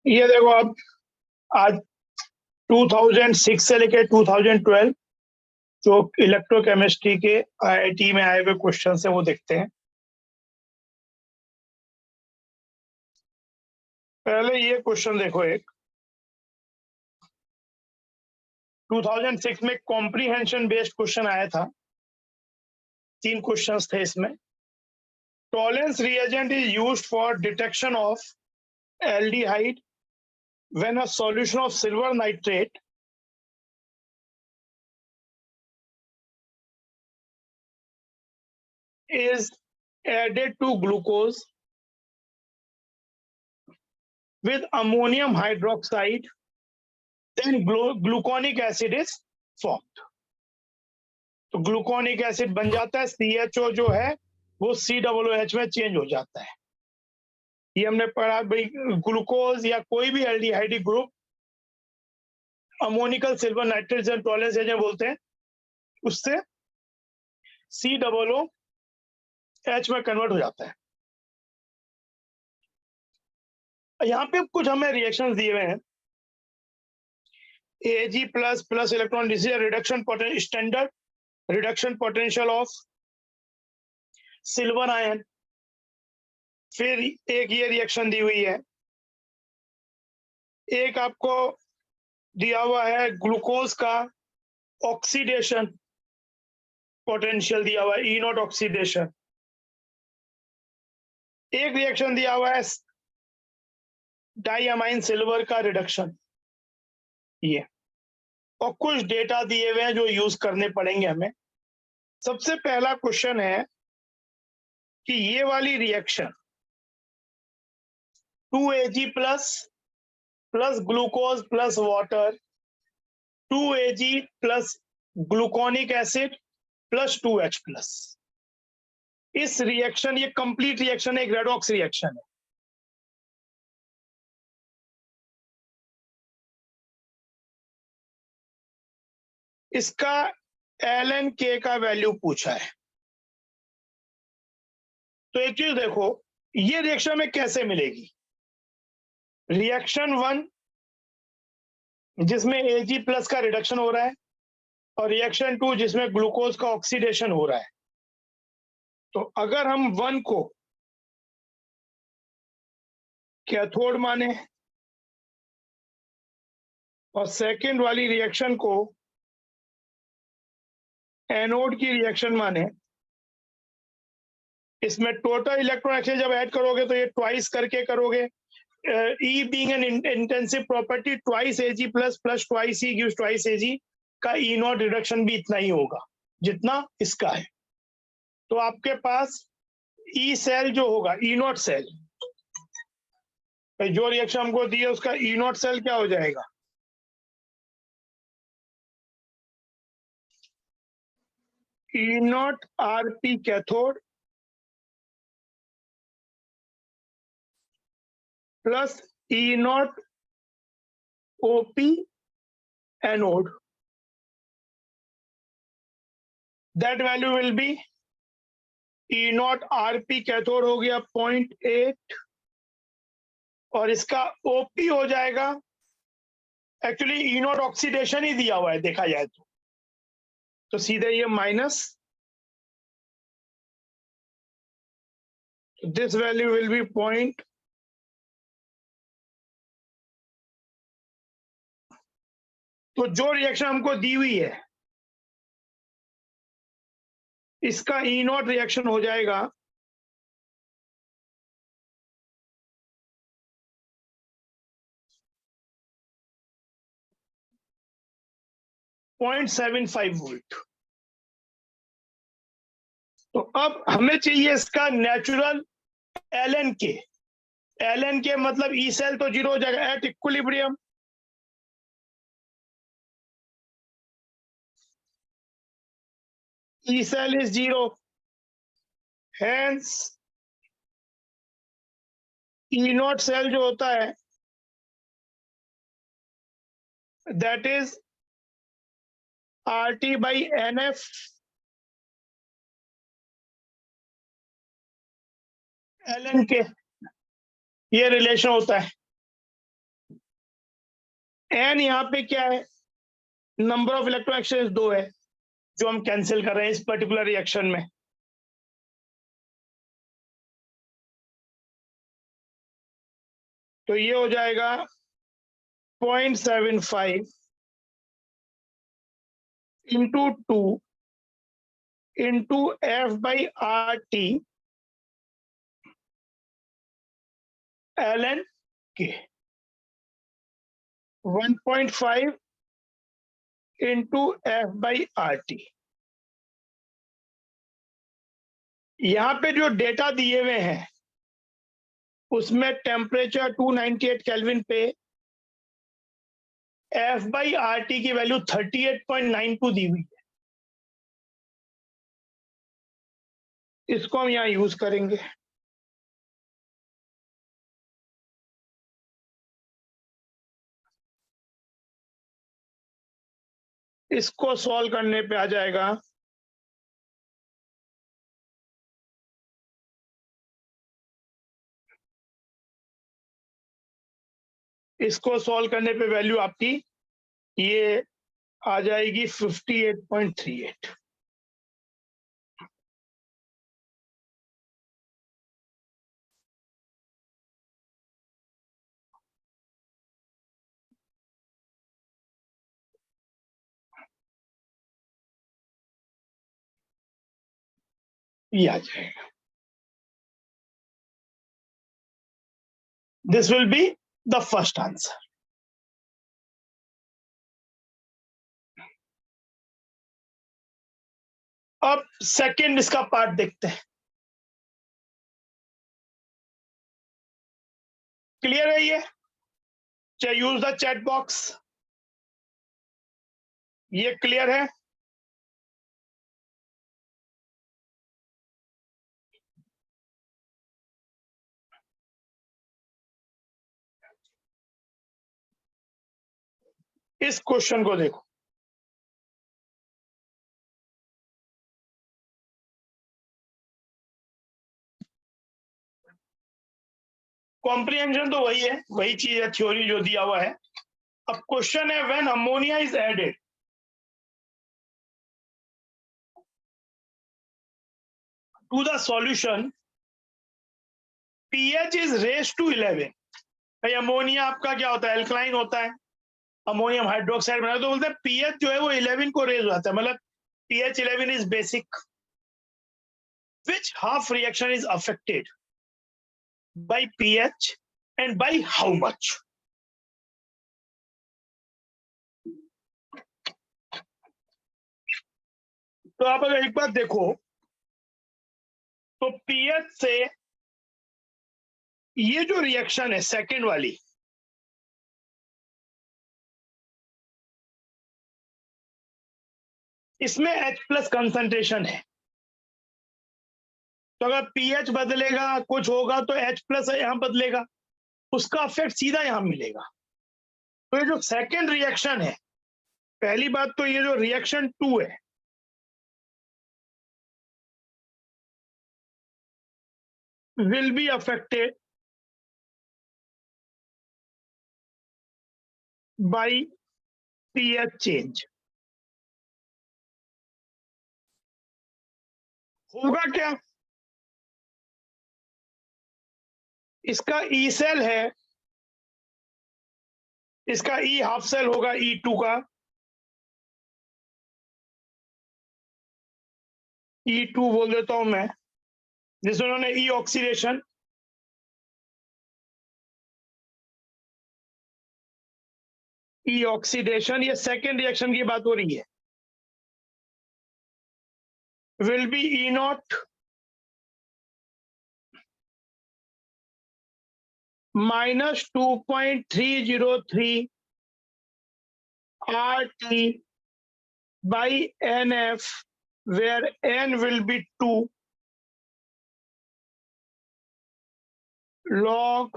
ये देखो अब आज 2006 से लेकर 2012 जो इलेक्ट्रोकेमिस्ट्री के आईआईटी में आए हुए क्वेश्चन है वो देखते हैं। पहले ये क्वेश्चन देखो, एक 2006 में कॉम्प्रीहेंशन बेस्ड क्वेश्चन आया था। 3 क्वेश्चंस थे इसमें। Tollens reagent is used for detection of aldehyde when a solution of silver nitrate is added to glucose with ammonium hydroxide, then gluconic acid is formed। तो gluconic acid बन जाता है, CHO जो है वो COOH में चेंज हो जाता है। ये हमने पढ़ा भाई, ग्लूकोज या कोई भी aldehydic group ammoniacal silver nitrate Tollens agent बोलते हैं, उससे COOH में कन्वर्ट हो जाता है। यहाँ पे कुछ हमें रिएक्शंस दिए हुए हैं। Ag plus plus electron reduction standard reduction potential of silver ion. फिर एक ये रिएक्शन दी हुई है, एक आपको दिया हुआ है ग्लूकोज का ऑक्सीडेशन पोटेंशियल दिया हुआ है, E0 ऑक्सीडेशन। एक रिएक्शन दिया हुआ है डाइअमाइन सिल्वर का रिडक्शन, ये। और कुछ डेटा दिए हुए हैं जो यूज करने पड़ेंगे हमें। सबसे पहला क्वेश्चन है कि ये वाली reaction 2Ag plus plus glucose plus water 2Ag plus gluconic acid plus 2H plus, इस रिएक्शन, ये कंप्लीट रिएक्शन एक रेडॉक्स रिएक्शन है। इसका ln K का वैल्यू पूछा है। तो एक चीज देखो, ये रिएक्शन में कैसे मिलेगी। रिएक्शन 1 जिसमें Ag प्लस का रिडक्शन हो रहा है और रिएक्शन 2 जिसमें ग्लूकोज का ऑक्सीडेशन हो रहा है। तो अगर हम 1 को कैथोड माने और सेकेंड वाली रिएक्शन को एनोड की रिएक्शन माने, इसमें टोटल इलेक्ट्रॉन एक्सचेंज जब ऐड करोगे तो ये ट्वाइस करके करोगे। E being an intensive property, twice Ag plus plus twice E gives twice Ag का E0 रिडक्शन भी इतना ही होगा जितना इसका है। तो आपके पास E सेल जो होगा, E0 सेल, जो रिएक्शन हमको दी है उसका E0 सेल क्या हो जाएगा, E0 Rp cathode plus E0 OP anode. That value will be E0 Rp cathode हो गया 0.8 और इसका OP हो जाएगा, एक्चुअली E0 ऑक्सीडेशन ही दिया हुआ है देखा जाए तो सीधे ये minus, this value will be point. तो जो रिएक्शन हमको दी हुई है इसका E0 रिएक्शन हो जाएगा 0.75 वोल्ट। तो अब हमें चाहिए इसका natural ln K। ln K मतलब ई सेल तो 0 हो जाएगा at equilibrium. E cell is 0, hence E0 cell जो होता है that is RT by NF ln K, ये रिलेशन होता है। एन यहाँ पे क्या है, नंबर ऑफ इलेक्ट्रॉन एक्सचेंज 2 है जो हम कैंसिल कर रहे हैं इस पर्टिकुलर रिएक्शन में। तो ये हो जाएगा 0.75 into 2 into F/RT ln K, 1.5 into F/RT। यहाँ पे जो डेटा दिए हुए हैं उसमें टेम्परेचर 298 केल्विन पे F/RT की वैल्यू 38.92 दी हुई है। इसको हम यहाँ यूज करेंगे। इसको सॉल्व करने पे आ जाएगा इसको सॉल्व करने पे वैल्यू आपकी ये आ जाएगी 58.38। ये आ जाएगा। This will be the first answer. अब सेकंड इसका पार्ट देखते हैं। क्लियर है ये? चाहे यूज द चैट बॉक्स। ये क्लियर है? इस क्वेश्चन को देखो। कॉम्प्रिहेंशन तो वही है, वही चीज है, थ्योरी जो दिया हुआ है। अब क्वेश्चन है when ammonia is added to the solution pH is raise to 11। भाई अमोनिया आपका क्या होता है, एल्कलाइन होता है, अमोनियम हाइड्रोक्साइड बना तो बोलते हैं pH जो है वो 11 को रेज हो जाता है, मतलब pH 11 is basic. Which half reaction is affected by pH and by how much? तो आप अगर एक बार देखो तो pH से ये जो रिएक्शन है सेकंड वाली, इसमें H+ कंसंट्रेशन है। तो अगर pH बदलेगा कुछ होगा तो H+ यहां बदलेगा, उसका इफेक्ट सीधा यहां मिलेगा। तो ये जो सेकंड रिएक्शन है, पहली बात तो ये जो रिएक्शन 2 है will be affected by pH change। होगा क्या, इसका ई सेल है, इसका ई हाफ सेल होगा E2 का, E2 बोल देता हूं मैं, जिसमें उन्होंने ई ऑक्सीडेशन, ये सेकेंड रिएक्शन की बात हो रही है, will be E0 minus 2.303 RT by NF, where N will be 2 log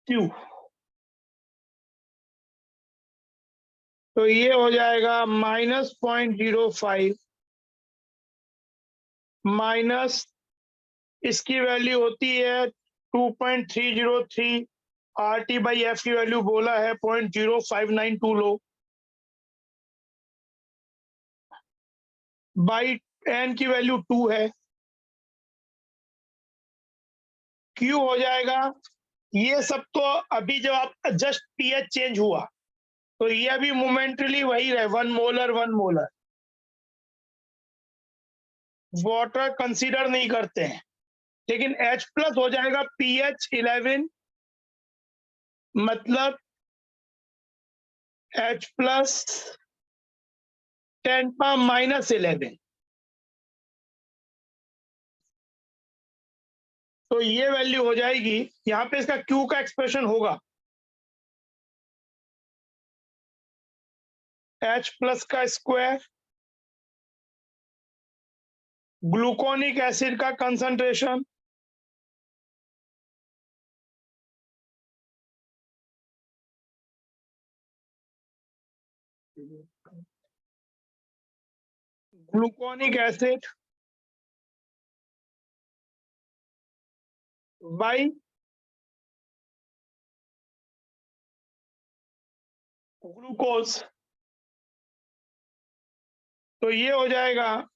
Q। तो ये हो जाएगा -0.05 माइनस, इसकी वैल्यू होती है 2.303 RT/F की वैल्यू बोला है 0.0592 लो, बाई N की वैल्यू 2 है, Q हो जाएगा, ये सब तो अभी जब आप जस्ट pH चेंज हुआ तो ये अभी मोमेंटली वही रहे 1 मोलर 1 मोलर, वाटर कंसीडर नहीं करते हैं, लेकिन H प्लस हो जाएगा pH 11, मतलब H प्लस 10⁻⁻11, तो ये वैल्यू हो जाएगी, यहाँ पे इसका Q का एक्सप्रेशन होगा H प्लस का स्क्वायर, ग्लूकोनिक एसिड का concentration gluconic acid by glucose, तो ये हो जाएगा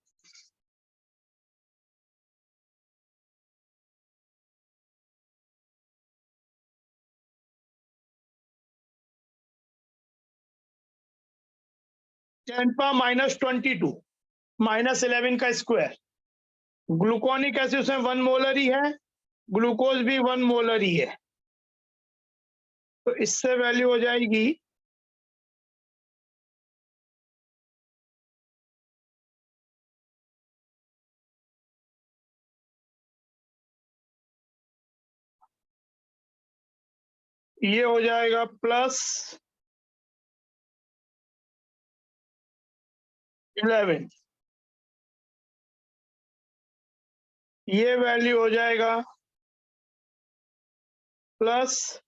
(10⁻22 -11 का स्क्वायर, ग्लूकोनिक एसिड उसमें 1 मोलर ही है, ग्लूकोज भी 1 मोलर ही है, तो इससे वैल्यू हो जाएगी ये हो जाएगा प्लस 11, ये वैल्यू हो जाएगा प्लस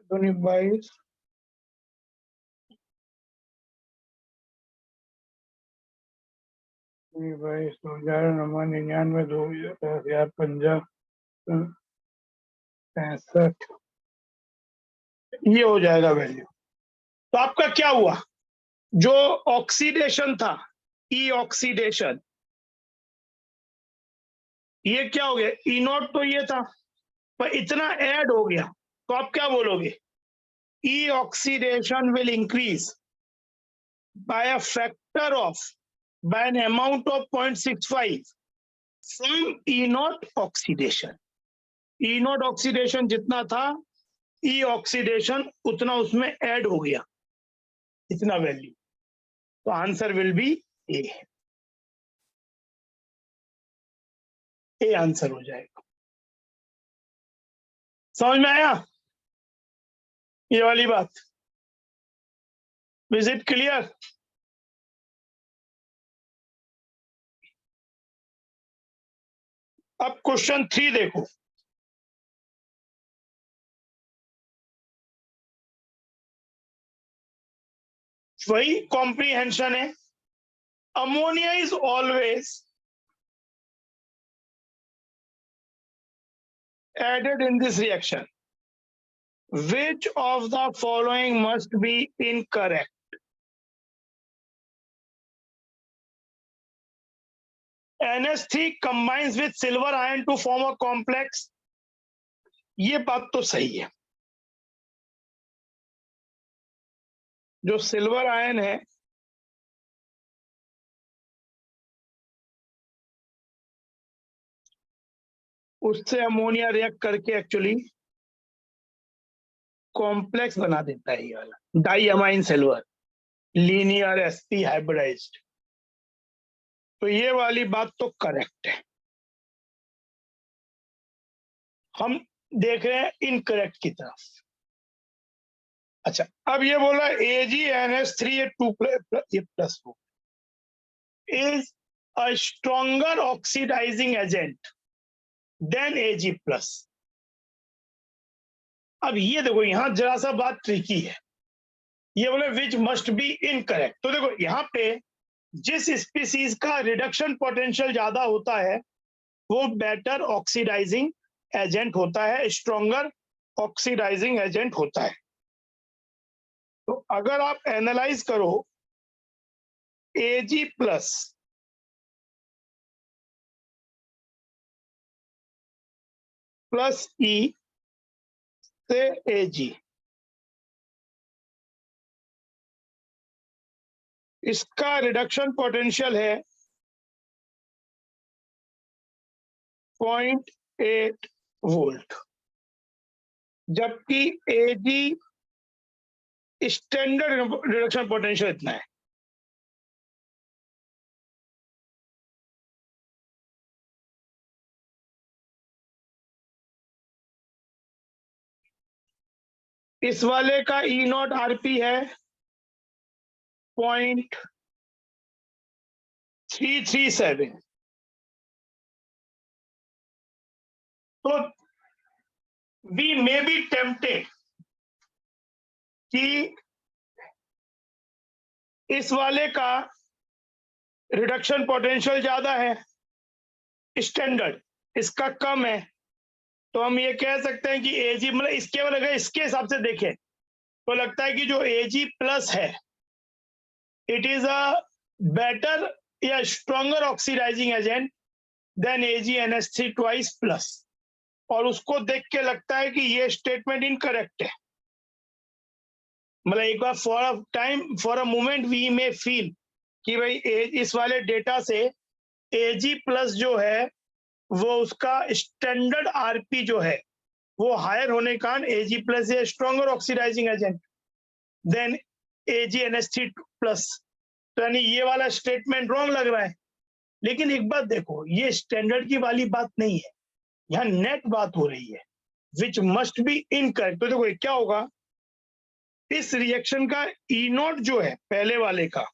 22 2099 2050 65, ये हो जाएगा वैल्यू। तो आपका क्या हुआ, जो ऑक्सीडेशन था ई ऑक्सीडेशन, ये क्या हो गया, ई नॉट तो ये था पर इतना ऐड हो गया, तो आप क्या बोलोगे, E oxidation will increase by a factor of by an amount of 0.65 from E naught oxidation. E naught oxidation जितना था E oxidation उतना उसमें ऐड हो गया, इतना वैल्यू, तो answer will be A, A answer हो जाएगा। समझ में आया ये वाली बात, इज इट क्लियर? अब क्वेश्चन 3 देखो, वही कॉम्प्रीहेंशन है, ammonia is always added in this reaction, which of the following must be incorrect? NH3 combines with silver iron to form a complex, ये बात तो सही है, जो सिल्वर आयन है उससे अमोनिया रिएक्ट करके एक्चुअली कॉम्प्लेक्स बना देता है, ये वाला diammine silver linear sp hybridised, तो ये वाली बात तो करेक्ट है। हम देख रहे हैं इनकरेक्ट की तरफ। अच्छा, अब ये बोला AgNH3 ये 2 ये प्लस हो is a stronger oxidising agent than Ag plus. अब ये देखो यहां जरा सा बात ट्रिकी है, ये बोले विच मस्ट बी इनकरेक्ट, तो देखो यहाँ पे जिस स्पीसीज का रिडक्शन पोटेंशियल ज्यादा होता है वो बेटर ऑक्सीडाइजिंग एजेंट होता है, स्ट्रॉन्गर ऑक्सीडाइजिंग एजेंट होता है। तो अगर आप एनालाइज करो Ag प्लस प्लस E से Ag, इसका रिडक्शन पोटेंशियल है 0.8 वोल्ट, जबकि Ag स्टैंडर्ड रिडक्शन पोटेंशियल इतना है। इस वाले का E नॉट आरपी है 0.337। तो वी मे बी टेम्पटेड कि इस वाले का रिडक्शन पोटेंशियल ज्यादा है, स्टैंडर्ड इसका कम है, तो हम ये कह सकते हैं कि Ag मतलब इसके अगर इसके हिसाब से देखें तो लगता है कि जो Ag प्लस है इट इज अ बेटर या stronger oxidising agent than AgNH3 twice plus, और उसको देख के लगता है कि ये स्टेटमेंट इनकरेक्ट है। मतलब एक बार फॉर अ मोमेंट वी में फील कि भाई इस वाले डेटा से Ag प्लस जो है वो उसका स्टैंडर्ड आरपी जो है वो हायर होने के कारण Ag प्लस है stronger oxidising agent than AgNH3 plus. तो यानी ये वाला स्टेटमेंट रॉन्ग लग रहा है। लेकिन एक बात देखो, ये स्टैंडर्ड की वाली बात नहीं है, यहाँ नेट बात हो रही है विच मस्ट बी इनकरेक्ट। तो देखो क्या होगा, इस रिएक्शन का E नॉट जो है पहले वाले का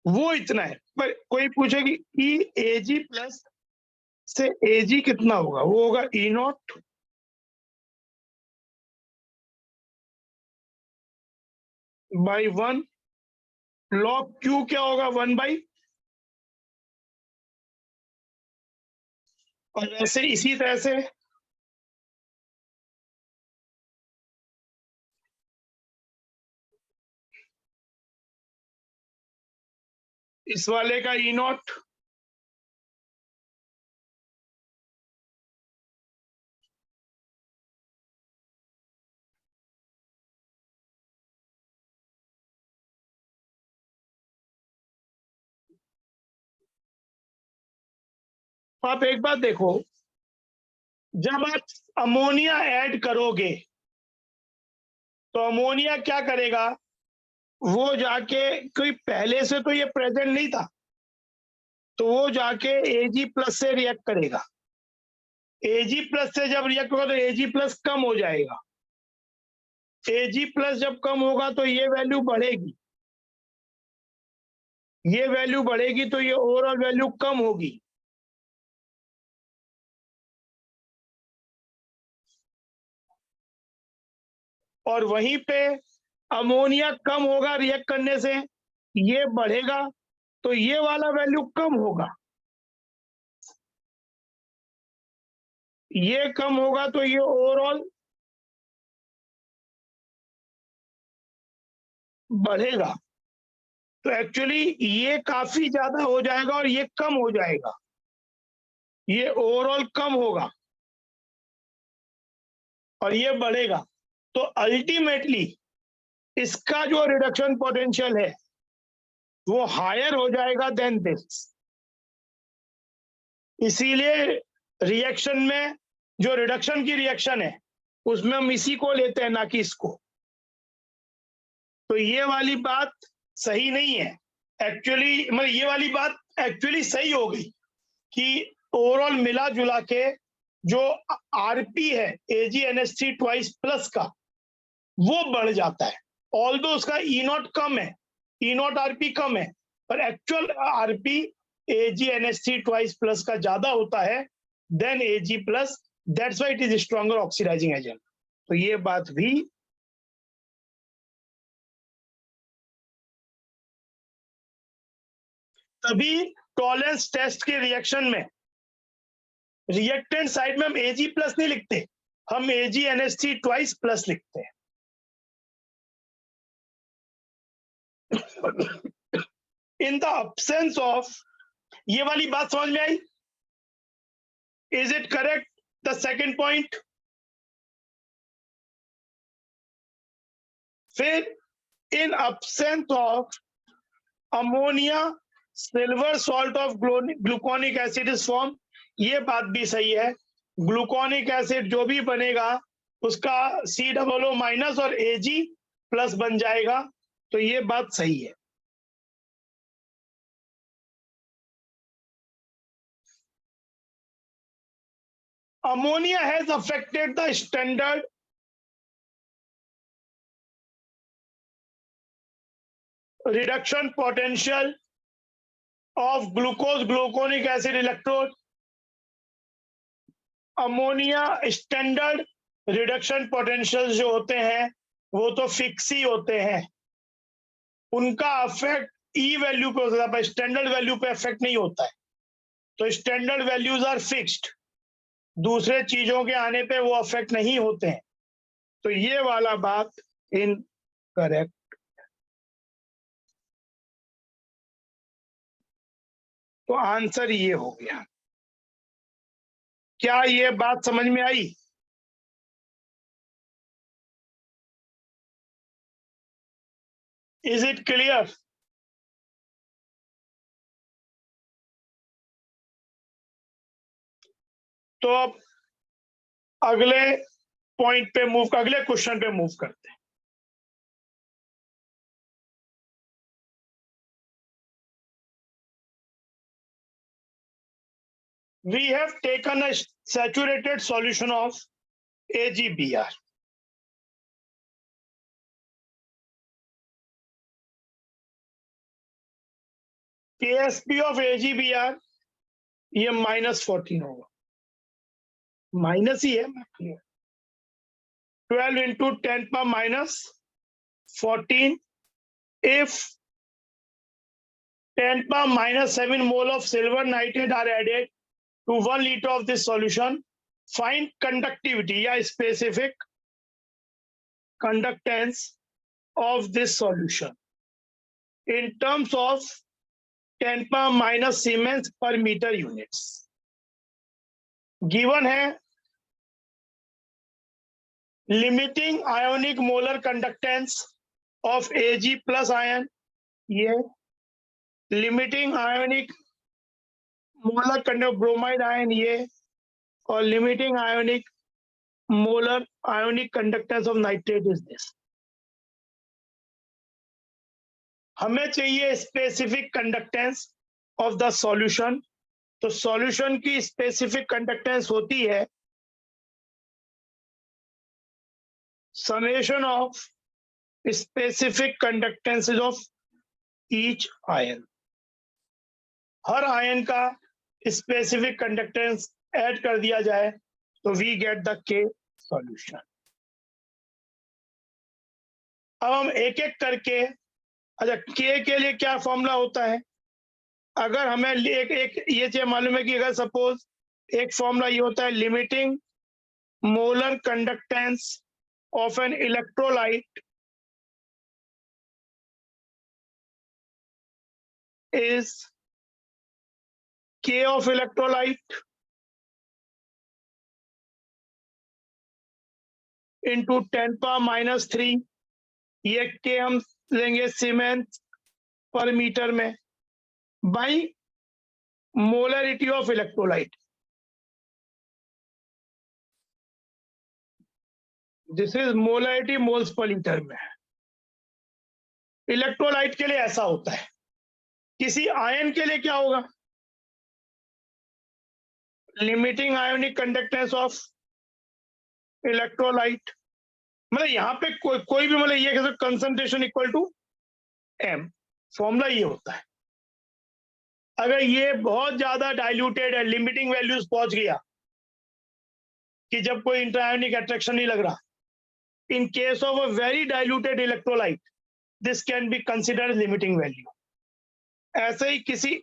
वो इतना है, पर कोई पूछे कि Ag प्लस से Ag कितना होगा, वो होगा E not by 1 log Q क्या होगा 1 बाई, और ऐसे इसी तरह से इस वाले का E नॉट आप एक बात देखो, जब आप अमोनिया ऐड करोगे तो अमोनिया क्या करेगा, वो जाके कोई पहले से तो ये प्रेजेंट नहीं था, तो वो जाके Ag प्लस से रिएक्ट करेगा। Ag प्लस से जब रिएक्ट होगा तो Ag प्लस कम हो जाएगा। Ag प्लस जब कम होगा तो ये वैल्यू बढ़ेगी, ये वैल्यू बढ़ेगी तो ये ओवरऑल वैल्यू कम होगी। और वहीं पे अमोनिया कम होगा रिएक्ट करने से, ये बढ़ेगा तो ये वाला वैल्यू कम होगा, ये कम होगा तो ये ओवरऑल बढ़ेगा। तो एक्चुअली ये काफी ज्यादा हो जाएगा और ये कम हो जाएगा, ये ओवरऑल कम होगा और ये बढ़ेगा। तो अल्टीमेटली इसका जो रिडक्शन पोटेंशियल है वो हायर हो जाएगा देन दिस। इसीलिए रिएक्शन में जो रिडक्शन की रिएक्शन है उसमें हम इसी को लेते हैं, ना कि इसको। तो ये वाली बात सही नहीं है एक्चुअली, मतलब ये वाली बात एक्चुअली सही हो गई कि ओवरऑल मिला जुला के जो आरपी है AgNH3 ट्वाइस प्लस का वो बढ़ जाता है। ऑल्दो उसका E नॉट कम है, E नॉट आरपी कम है, पर actual RP AgNH3 twice plus का ज्यादा होता है then Ag plus, that's why it is stronger oxidising agent. तो ये बात भी तभी टॉलरेंस टेस्ट के रिएक्शन में रिएक्टेंट साइड में हम Ag प्लस नहीं लिखते, हम AgNH3 ट्वाइस प्लस लिखते हैं। इन द absence ऑफ, ये वाली बात समझ में आई? Is it correct the second point? फिर in absence of ammonia silver salt of gluconic acid is form, ये बात भी सही है। ग्लूकोनिक एसिड जो भी बनेगा उसका COO माइनस और Ag प्लस बन जाएगा, तो ये बात सही है। Ammonia has affected the standard reduction potential of glucose gluconic acid electrode. Ammonia standard reduction potential जो होते हैं वो तो फिक्स ही होते हैं, उनका अफेक्ट ई वैल्यू पे होता है, स्टैंडर्ड वैल्यू पे अफेक्ट नहीं होता है। तो स्टैंडर्ड वैल्यूज आर फिक्स्ड, दूसरे चीजों के आने पे वो अफेक्ट नहीं होते हैं। तो ये वाला बात इनकरेक्ट। तो आंसर ये हो गया। क्या ये बात समझ में आई? Is it clear? तो अब अगले पॉइंट पे मूव, अगले क्वेश्चन पे मूव करते हैं। We have taken a saturated solution of AgBr. KSP of AgBr ये -14 होगा, माइनस ही है, 12 into 10 power minus 14 if 10 power minus 7 mole of silver nitrate are added to 1 liter of this solution, find conductivity या specific conductance of this solution in terms of 10 power minus Siemens per meter units. Given है limiting ionic molar conductance of Ag plus ion, ये limiting ionic molar conductance bromide ion ये, और limiting ionic molar ionic conductance of nitrate is this. हमें चाहिए specific conductance of the solution. तो solution की specific conductance होती है summation of specific conductances of each ion. हर आयन का स्पेसिफिक कंडक्टेंस ऐड कर दिया जाए तो we get the K solution. अब हम एक एक करके, अच्छा के लिए क्या फॉर्मूला होता है? अगर हमें एक ये चीज मालूम है कि अगर सपोज एक फॉर्मूला ये होता है limiting molar conductance of an electrolyte is K of electrolyte into 10 power minus 3, ये K हम लेंगे सीमेंस पर मीटर में, by molarity of electrolyte. This is molarity moles per litre में। इलेक्ट्रोलाइट के लिए ऐसा होता है, किसी आयन के लिए क्या होगा? Limiting ionic conductance of electrolyte, मतलब यहाँ पे कोई भी मतलब ये कैसे concentration equal to m, formula ये होता है। अगर ये बहुत ज्यादा डाइल्यूटेड है, लिमिटिंग वैल्यूज पहुंच गया कि जब कोई इंटरआयोनिक अट्रैक्शन नहीं लग रहा, in case of a very diluted electrolyte this can be considered limiting value. ऐसे ही किसी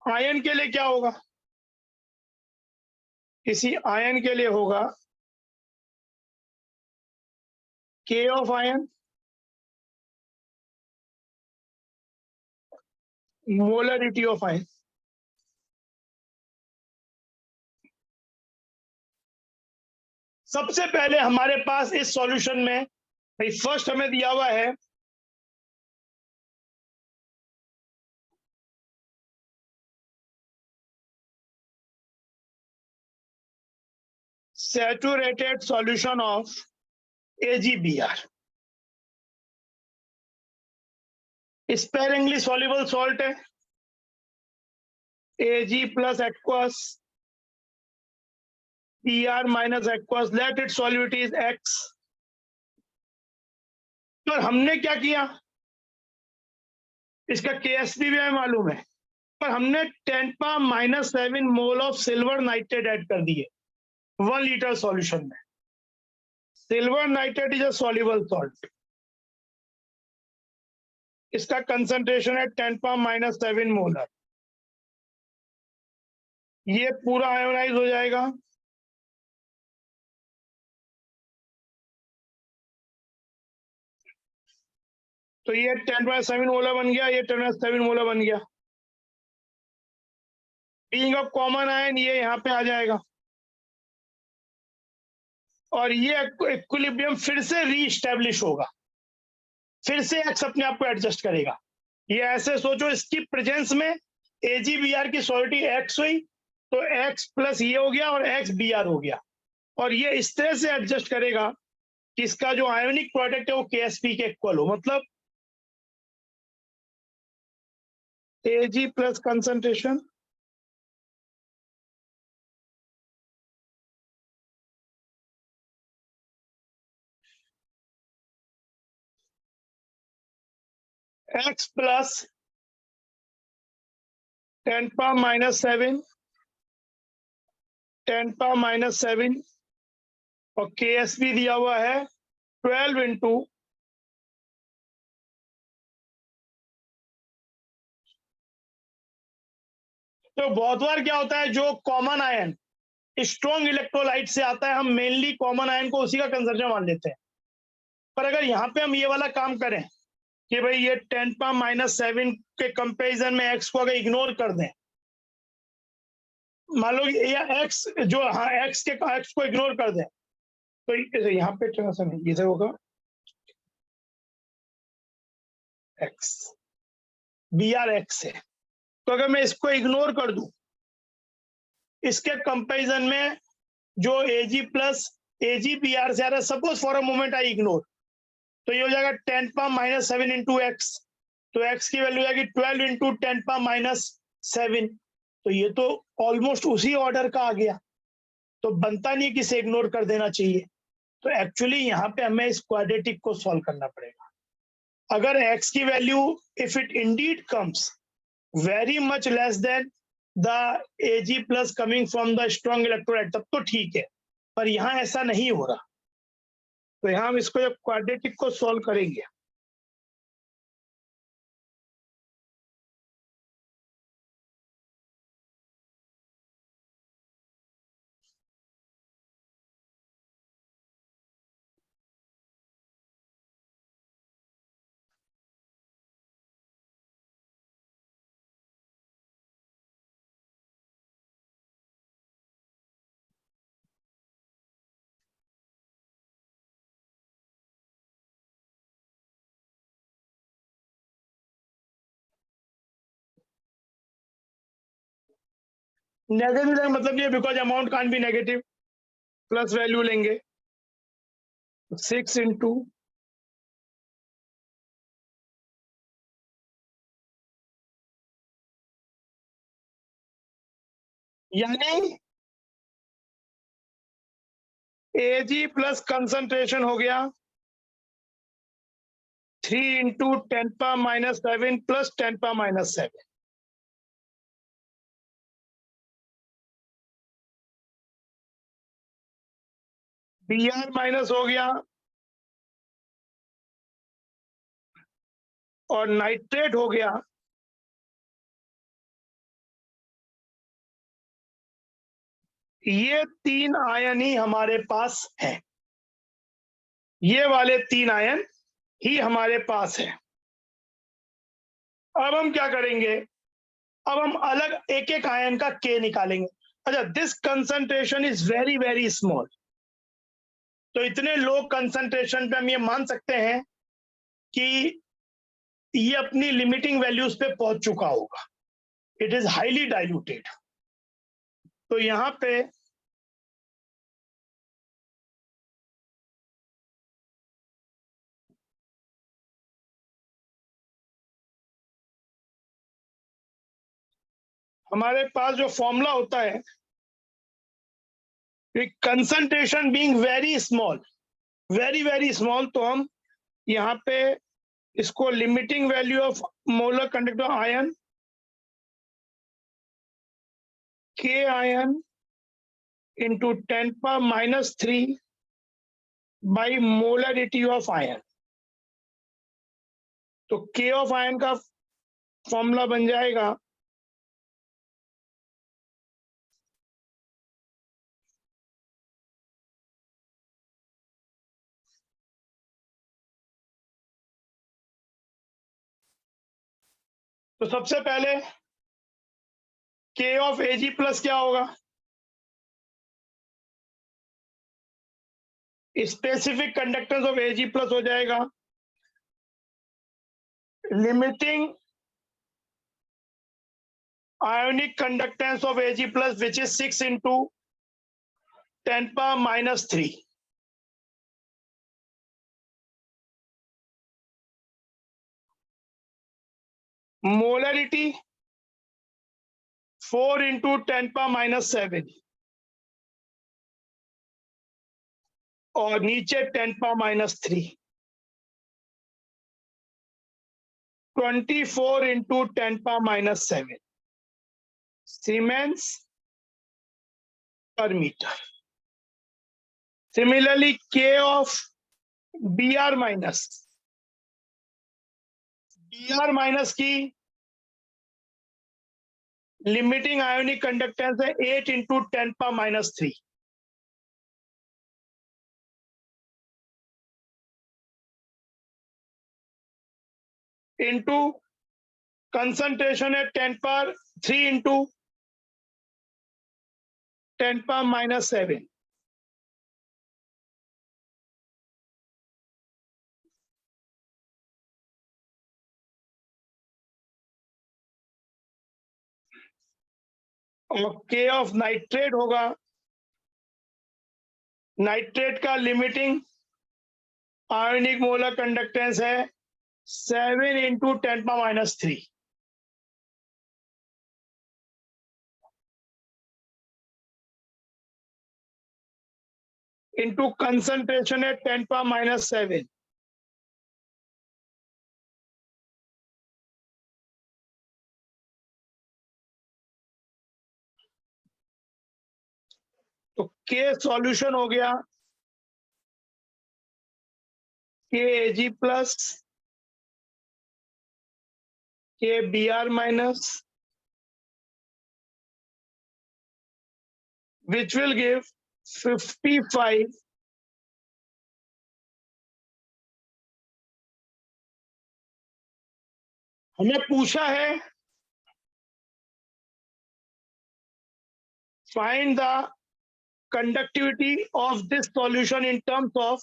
आयन के लिए क्या होगा? इसी आयन के लिए होगा K of ion molarity of ion. सबसे पहले हमारे पास इस सॉल्यूशन में भाई फर्स्ट हमें दिया हुआ है saturated solution of AgBr, sparingly soluble salt है Ag plus aqueous Br minus aqueous, let it solubility is X। तो हमने क्या किया, इसका KSP भी हमें मालूम है, पर हमने 10⁻⁻7 mole of silver nitrate add कर दिए 1 लीटर सॉल्यूशन में। Silver nitrate is a soluble salt, इसका कंसंट्रेशन है 10⁻⁻7 मोलर। ये पूरा आयोनाइज हो जाएगा, तो ये 10/7 मोलर बन गया, ये 10/7 मोलर बन गया। बीइंग ऑफ कॉमन आयन ये यहाँ पे आ जाएगा, और ये इक्विलिब्रियम फिर से रीस्टैब्लिश होगा, फिर से एक्स अपने आप को एडजस्ट करेगा। ये ऐसे सोचो, इसकी प्रेजेंस में AgBr की सॉलिडिटी एक्स हुई, तो एक्स प्लस ये हो गया और एक्स Br हो गया, और ये इस तरह से एडजस्ट करेगा कि इसका जो आयोनिक प्रोडक्ट है वो KSP के इक्वल हो, मतलब Ag plus concentration x plus 10⁻⁻7 10⁻⁻7 और KSP दिया हुआ है 12 इंटू तो बहुत बार क्या होता है, जो कॉमन आयन स्ट्रॉन्ग इलेक्ट्रोलाइट से आता है, हम मेनली कॉमन आयन को उसी का कंजर्वेशन मान लेते हैं। पर अगर यहाँ पे हम ये वाला काम करें कि भाई ये 10⁻⁻7 के कंपैरिजन में एक्स को अगर इग्नोर कर दें, मान लो या एक्स जो हाँ एक्स को इग्नोर कर दें, तो यहाँ पे ट्रांसफर इधर होगा एक्स Br एक्स है, तो अगर मैं इसको इग्नोर कर दूं, इसके कंपैरिजन में जो Ag प्लस AgBr से आ रहा है, suppose for a moment I ignore, तो ये हो जाएगा 10⁻⁻7 इंटू एक्स, तो एक्स की वैल्यू आएगी 12 इंटू 10⁻⁻7, तो ये तो ऑलमोस्ट उसी ऑर्डर का आ गया, तो बनता नहीं कि इसे इग्नोर कर देना चाहिए। तो एक्चुअली यहाँ पे हमें इस क्वाड्रेटिक को सॉल्व करना पड़ेगा। अगर x की value if it Indeed comes very much less than the Ag plus coming from the strong electrolyte, तब तो ठीक है, पर यहाँ ऐसा नहीं हो रहा, तो यहाँ हम इसको जब क्वाड्रेटिक को सॉल्व करेंगे, नेगेटिव मतलब ये because amount can be negative, plus value लेंगे 6 इंटू यानी Ag प्लस कंसंट्रेशन हो गया 3 इंटू 10⁻⁻7 प्लस 10⁻⁻7, Br माइनस हो गया और नाइट्रेट हो गया ये 3 आयन ही हमारे पास है, ये वाले 3 आयन ही हमारे पास है। अब हम क्या करेंगे, अब हम अलग एक एक आयन का K निकालेंगे। अच्छा, this concentration is very very small, तो इतने लो कंसंट्रेशन पे हम ये मान सकते हैं कि ये अपनी लिमिटिंग वैल्यूज पे पहुंच चुका होगा, इट इज हाईली डाइल्यूटेड। तो यहां पे हमारे पास जो फॉर्मूला होता है, concentration being very small, very very small, तो हम यहाँ पे इसको limiting value of molar conductor ion K ion into 10⁻³ by molarity of ion. तो K ऑफ आयन का फॉर्मूला बन जाएगा तो सबसे पहले K ऑफ Ag प्लस क्या होगा, specific conductance of Ag plus हो जाएगा limiting ionic conductance of Ag plus which is 6 into 10⁻³ molarity 4 into 10⁻⁷ और नीचे 10⁻³ 24 into 10⁻⁷ siemens per meter। Similarly, K of Br minus की लिमिटिंग आयोनिक कंडक्टेंस है 8 into 10⁻³ into concentration है 10⁻³ into 10⁻⁷। और K of nitrate होगा, nitrate का limiting ionic molar conductance है 7 into 10⁻³ into concentration है 10⁻⁷। तो K सॉल्यूशन हो गया Kag plus Kbr minus which will give 55 हमें पूछा है find the conductivity of this solution in terms of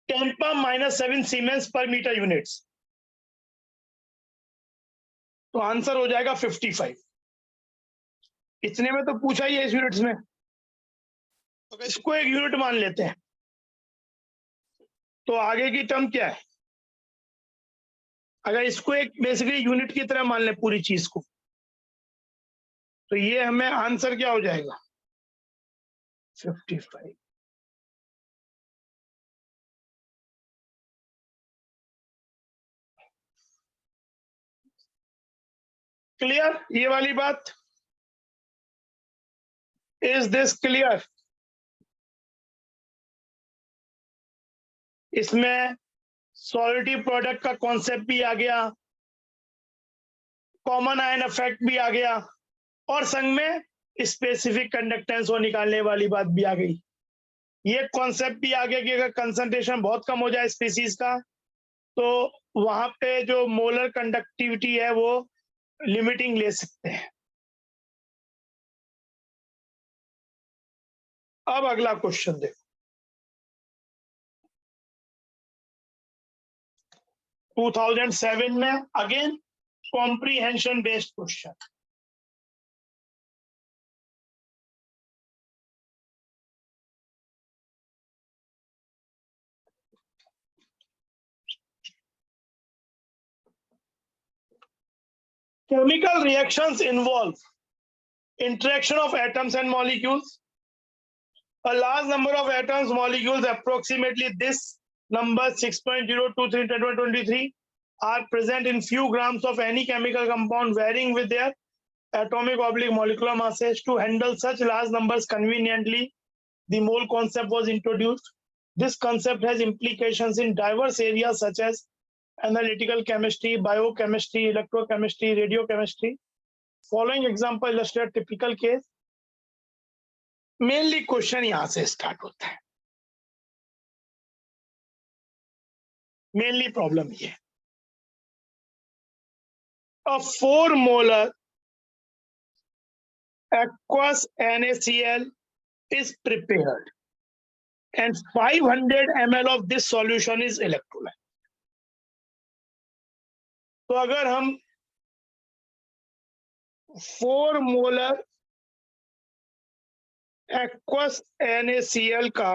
10⁻⁷ siemens पर मीटर यूनिट्स। तो आंसर हो जाएगा 55। इतने में तो पूछा ही है इस यूनिट्स में, तो इसको एक यूनिट मान लेते हैं। तो आगे की टर्म क्या है, अगर इसको एक बेसिकली यूनिट की तरह मान ले पूरी चीज को, तो ये हमें आंसर क्या हो जाएगा 55। क्लियर ये वाली बात, इज दिस क्लियर? इसमें सॉलिडिटी प्रोडक्ट का कॉन्सेप्ट भी आ गया, कॉमन आयन इफेक्ट भी आ गया, और संग में स्पेसिफिक कंडक्टेंस वो निकालने वाली बात भी आ गई। ये कॉन्सेप्ट भी आ गया कि अगर कंसंट्रेशन बहुत कम हो जाए स्पीसीज का तो वहां पे जो मोलर कंडक्टिविटी है वो लिमिटिंग ले सकते हैं। अब अगला क्वेश्चन देखो, 2007 में again comprehension based question. Chemical reactions involve interaction of atoms and molecules. A large number of atoms, molecules, approximately this number 6.023 × 1023, are present in few grams of any chemical compound varying with their atomic/molecular masses. To handle such large numbers conveniently, the mole concept was introduced. This concept has implications in diverse areas such as analytical chemistry, biochemistry, electrochemistry, radiochemistry. Following example illustrate typical case. Mainly question यहां से start होता है। Mainly problem ये, a 4 molar aqueous NaCl is prepared and 500 ml of this solution is electrolyte. तो अगर हम 4 molar aqueous NaCl का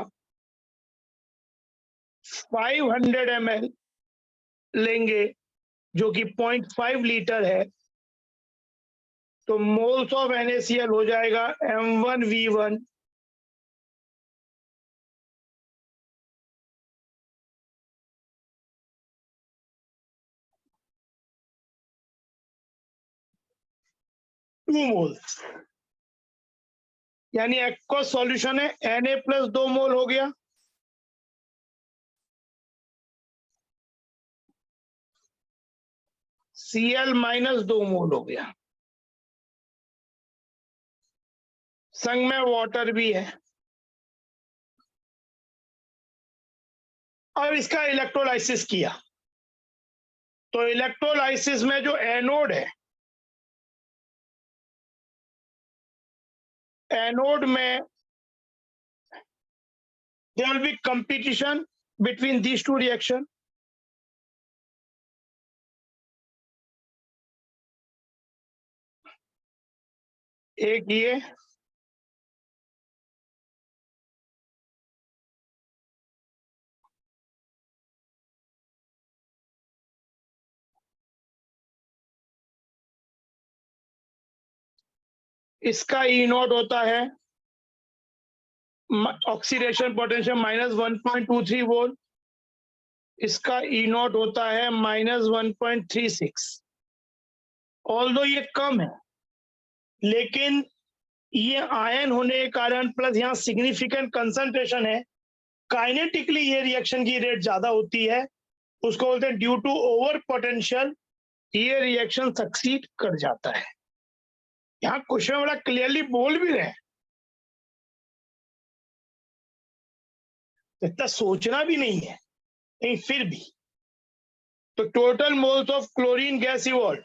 500 ml लेंगे जो कि 0.5 लीटर है, तो मोल्स ऑफ NaCl हो जाएगा M1V1 2 मोल्स, यानी एक्वस सॉल्यूशन है Na+2 मोल हो गया, Cl-2 मोल हो गया, संग में वाटर भी है। अब इसका इलेक्ट्रोलाइसिस किया तो इलेक्ट्रोलाइसिस में जो एनोड है, एनोड में there will be competition between these two reaction. एक ये इसका ई नॉट होता है ऑक्सीडेशन पोटेंशियल -1.23 वोल्ट, इसका ई नॉट होता है -1.36। ऑल्दो ये कम है लेकिन ये आयन होने के कारण प्लस यहाँ सिग्निफिकेंट कंसंट्रेशन है, काइनेटिकली ये रिएक्शन की रेट ज्यादा होती है, उसको बोलते हैं ड्यू टू ओवर पोटेंशियल ये रिएक्शन सक्सीड कर जाता है। यहाँ क्वेश्चन बड़ा क्लियरली बोल भी रहे हैं, इतना सोचना भी नहीं है, नहीं फिर भी। तो total moles of chlorine gas evolve,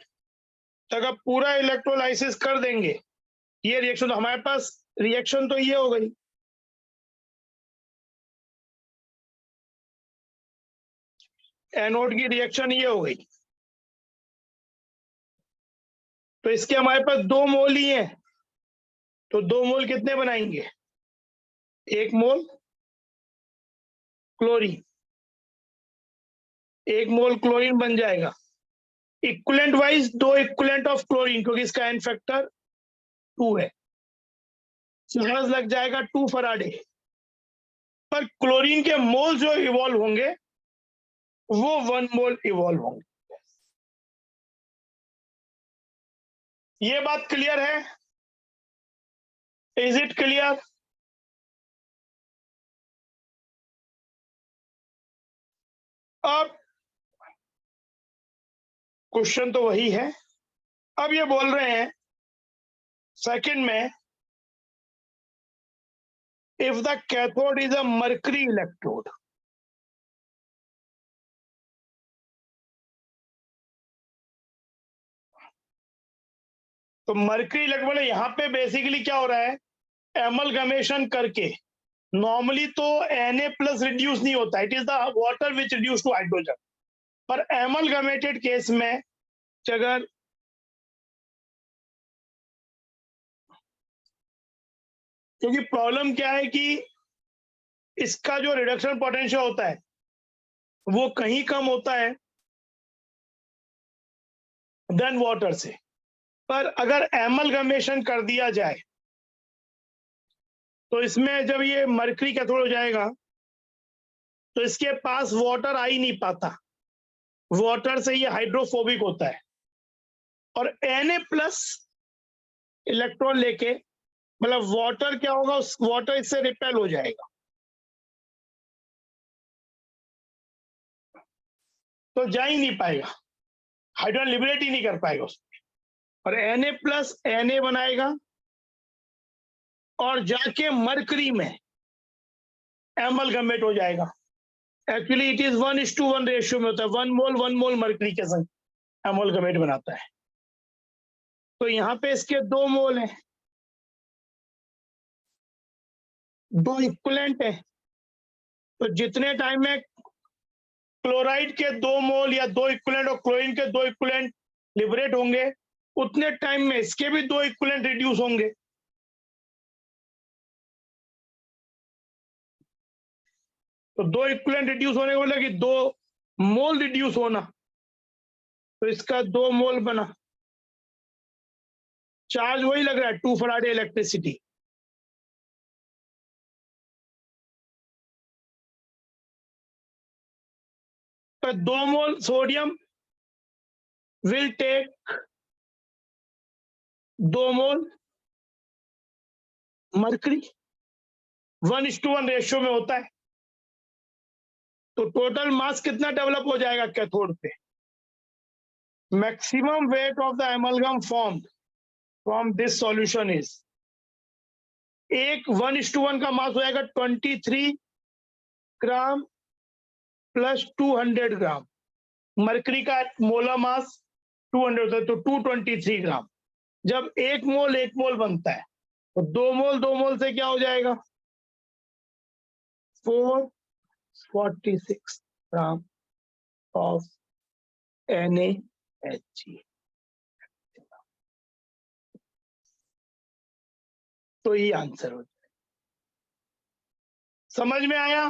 अगर पूरा इलेक्ट्रोलाइसिस कर देंगे ये रिएक्शन, तो हमारे पास रिएक्शन तो ये हो गई, एनोड की रिएक्शन ये हो गई, तो इसके हमारे पास 2 मोल ही हैं, तो 2 मोल कितने बनाएंगे, 1 मोल क्लोरीन, 1 मोल क्लोरीन बन जाएगा। Equivalent wise 2 equivalent of chlorine, क्योंकि इसका एन फैक्टर 2 है, चार्ज लग जाएगा 2 फराडे, पर क्लोरीन के मोल जो इवॉल्व होंगे वो 1 मोल इवॉल्व होंगे। ये बात क्लियर है? Is it clear? अब क्वेश्चन तो वही है, अब ये बोल रहे हैं सेकंड में if the cathode is a mercury electrode, तो मर्करी इलेक्ट्रोड यहाँ पे बेसिकली क्या हो रहा है, एमलगमेशन करके नॉर्मली तो Na प्लस रिड्यूस नहीं होता, it is the water which reduce to hydrogen, पर एमलगमेटेड केस में अगर क्योंकि प्रॉब्लम क्या है कि इसका जो रिडक्शन पोटेंशियल होता है वो कहीं कम होता है देन वाटर से, पर अगर एमलगमेशन कर दिया जाए तो इसमें जब ये मर्करी कैथोड हो जाएगा तो इसके पास वाटर आ ही नहीं पाता, वाटर से ये हाइड्रोफोबिक होता है, और Na प्लस इलेक्ट्रॉन लेके मतलब वाटर क्या होगा, उस वाटर इससे रिपेल हो जाएगा, तो जा ही नहीं पाएगा, हाइड्रोजन लिबरेट ही नहीं कर पाएगा उसमें, और Na प्लस Na बनाएगा और जाके मरकरी में एमलगमेट हो जाएगा। एक्चुअली इट इज 1:1 रेशियो में होता है, 1 मोल मरकरी के संग एमलगमेट बनाता है। तो यहाँ पे इसके 2 मोल हैं, 2 इक्विवेलेंट है, तो जितने टाइम में क्लोराइड के 2 मोल या 2 इक्विवेलेंट और क्लोरीन के 2 इक्विवेलेंट लिबरेट होंगे, उतने टाइम में इसके भी 2 इक्विवेलेंट रिड्यूस होंगे। तो 2 इक्विवेलेंट रिड्यूस होने को बोला कि 2 मोल रिड्यूस होना, तो इसका 2 मोल बना, चार्ज वही लग रहा है 2 फराडे इलेक्ट्रिसिटी, तो 2 mole sodium will take 2 mole mercury, 1:1 ratio में होता है। तो टोटल मास कितना डेवलप हो जाएगा कैथोड पे, maximum weight of the amalgam form from this solution is, एक 1:1 का मास हो जाएगा 23 ग्राम प्लस 200 ग्राम, मरकरी का मोलर मास 200 होता है, तो 223 ग्राम। जब 1 मोल बनता है तो 2 मोल से क्या हो जाएगा, 446 ग्राम ऑफ NaHg। तो ये आंसर हो जाए। समझ में आया?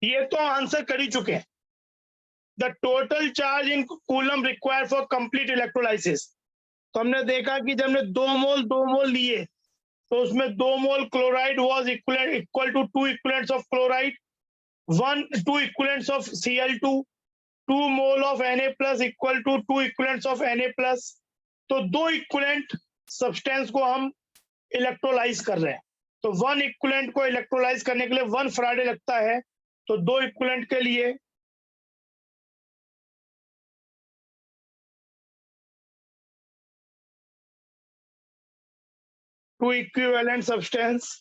ये तो आंसर कर ही चुके हैं। The total charge in coulomb required for complete electrolysis, तो हमने देखा कि जब हमने 2 मोल लिए तो उसमें 2 mole chloride was equal to 2 equivalents of chloride, 2 equivalents of Cl2, 2 mole of Na plus equal to 2 equivalents of Na plus. तो 2 इक्विवेलेंट सब्सटेंस को हम इलेक्ट्रोलाइज कर रहे हैं, तो 1 इक्विवेलेंट को इलेक्ट्रोलाइज करने के लिए 1 फराडे लगता है, तो 2 इक्विवेलेंट के लिए two equivalent substance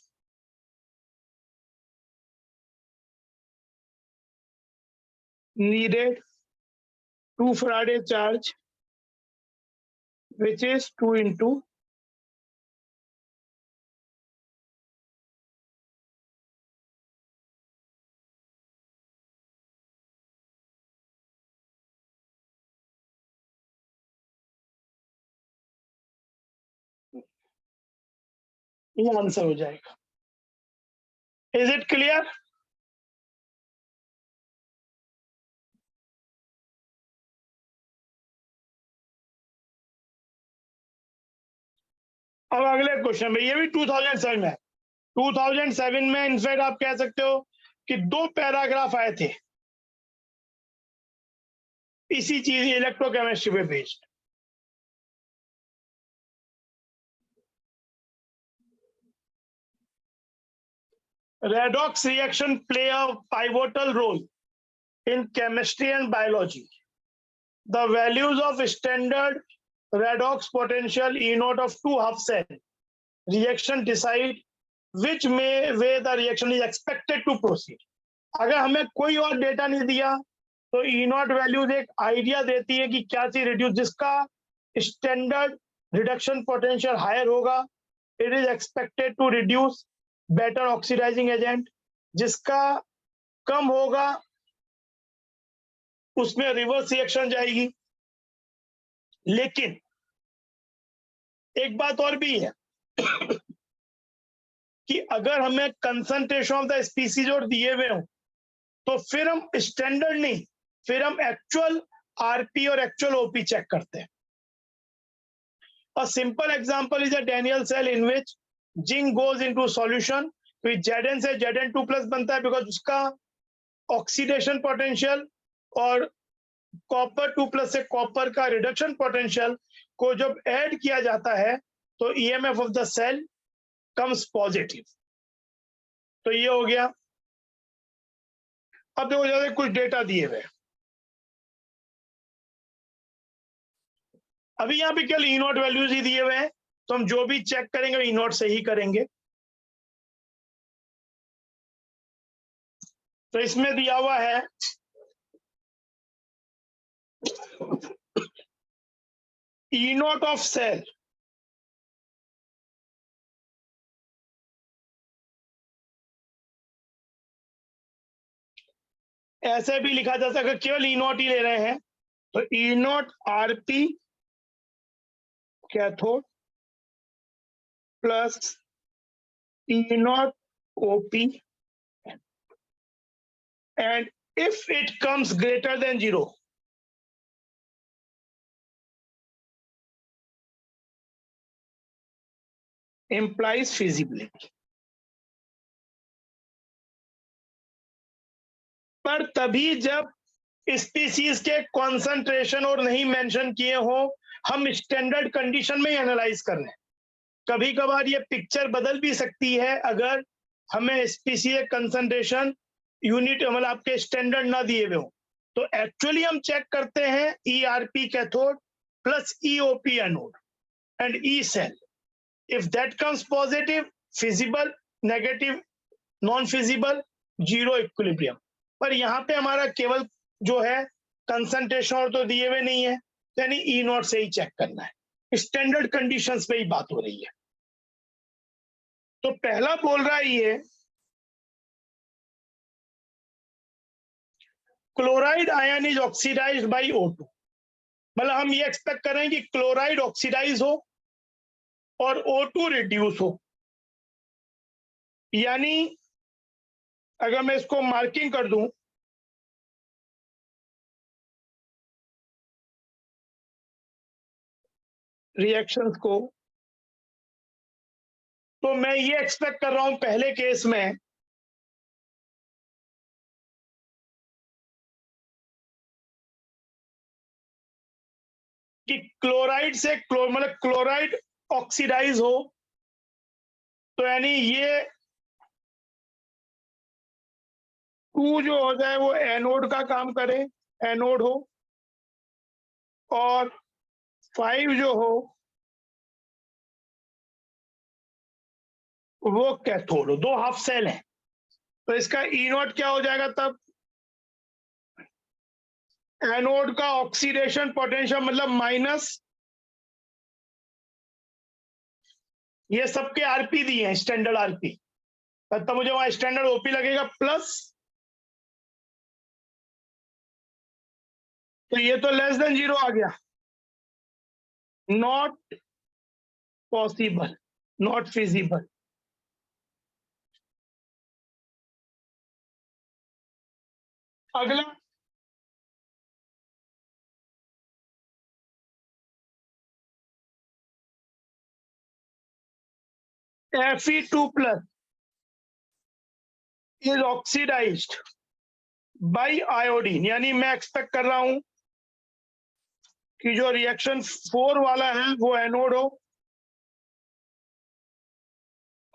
needed 2 Faraday charge, which is 2 into ये आंसर हो जाएगा। Is it clear? अब अगले क्वेश्चन में, ये भी 2007 में है। 2007 में इनफैक्ट आप कह सकते हो कि 2 पैराग्राफ आए थे इसी चीज इलेक्ट्रोकेमिस्ट्री पे based. redox reaction play a pivotal role in chemistry and biology. The values of standard redox potential E naught of two half cell reaction decide which way the reaction is expected to proceed. अगर हमें कोई और data नहीं दिया तो E naught values एक idea देती है कि क्या चीज रिड्यूस, जिसका स्टैंडर्ड रिडक्शन पोटेंशियल हायर होगा it is expected to reduce better oxidising agent, जिसका कम होगा उसमें रिवर्स रिएक्शन जाएगी। लेकिन एक बात और भी है कि अगर हमें कंसंट्रेशन ऑफ द स्पीसीज और दिए हुए हो तो फिर हम स्टैंडर्ड नहीं, फिर हम एक्चुअल आरपी और एक्चुअल ओपी चेक करते हैं। A simple example is a Daniell cell in which zinc goes into solution with Zn से Zn2 plus बनता है because उसका ऑक्सीडेशन पोटेंशियल और कॉपर 2 प्लस से कॉपर का रिडक्शन पोटेंशियल को जब ऐड किया जाता है तो EMF of the cell comes positive. तो ये हो गया। अब देखो जैसे कुछ डेटा दिए हुए, अभी यहाँ पे केवल ई नॉट वैल्यूज ही दिए हुए हैं तो हम जो भी चेक करेंगे ई नॉट से ही करेंगे। तो इसमें दिया हुआ है ई नॉट ऑफ सेल ऐसे भी लिखा जा सकता है, केवल ई नॉट ही ले रहे हैं तो E naught RP cathode plus E naught OP and if it comes greater than 0 implies feasibility। पर तभी जब स्पीसीज के कॉन्सेंट्रेशन और नहीं मेंशन किए हो, हम स्टैंडर्ड कंडीशन में एनालाइज कर रहे हैं। कभी कभार ये पिक्चर बदल भी सकती है अगर हमें स्पीसीज कंसेंट्रेशन यूनिट मतलब आपके स्टैंडर्ड ना दिए हुए हो। तो एक्चुअली हम चेक करते हैं ERP cathode plus EOP anode and E cell. If that comes positive feasible, negative non feasible, zero equilibrium. पर यहाँ पे हमारा केवल जो है कंसंट्रेशन और तो दिए हुए नहीं है, यानी ई नॉट से ही चेक करना है। स्टैंडर्ड कंडीशंस पे ही बात हो रही है। तो पहला बोल रहा है ये chloride ion is oxidised by O2। मतलब हम ये एक्सपेक्ट कर रहे हैं कि क्लोराइड ऑक्सीडाइज हो और O2 रिड्यूस हो। यानी अगर मैं इसको मार्किंग कर दूं रिएक्शंस को, तो मैं ये एक्सपेक्ट कर रहा हूं पहले केस में कि क्लोराइड से मतलब क्लोराइड ऑक्सीडाइज हो, तो यानी ये 2 जो हो जाए वो एनोड का काम करे, एनोड हो, और 5 जो हो वो कैथोड हो। 2 हाफ सेल हैं तो इसका ई नॉट क्या हो जाएगा तब, एनोड का ऑक्सीडेशन पोटेंशियल मतलब माइनस, ये सबके आरपी दिए हैं स्टैंडर्ड आरपी, तब मुझे वहां स्टैंडर्ड ओपी लगेगा प्लस, तो ये तो लेस देन 0 आ गया, नॉट पॉसिबल, नॉट फिजिबल। अगला Fe2 plus is oxidised by iodine. यानी मैं एक्सपेक्ट कर रहा हूं कि जो रिएक्शन 4 वाला है वो एनोड हो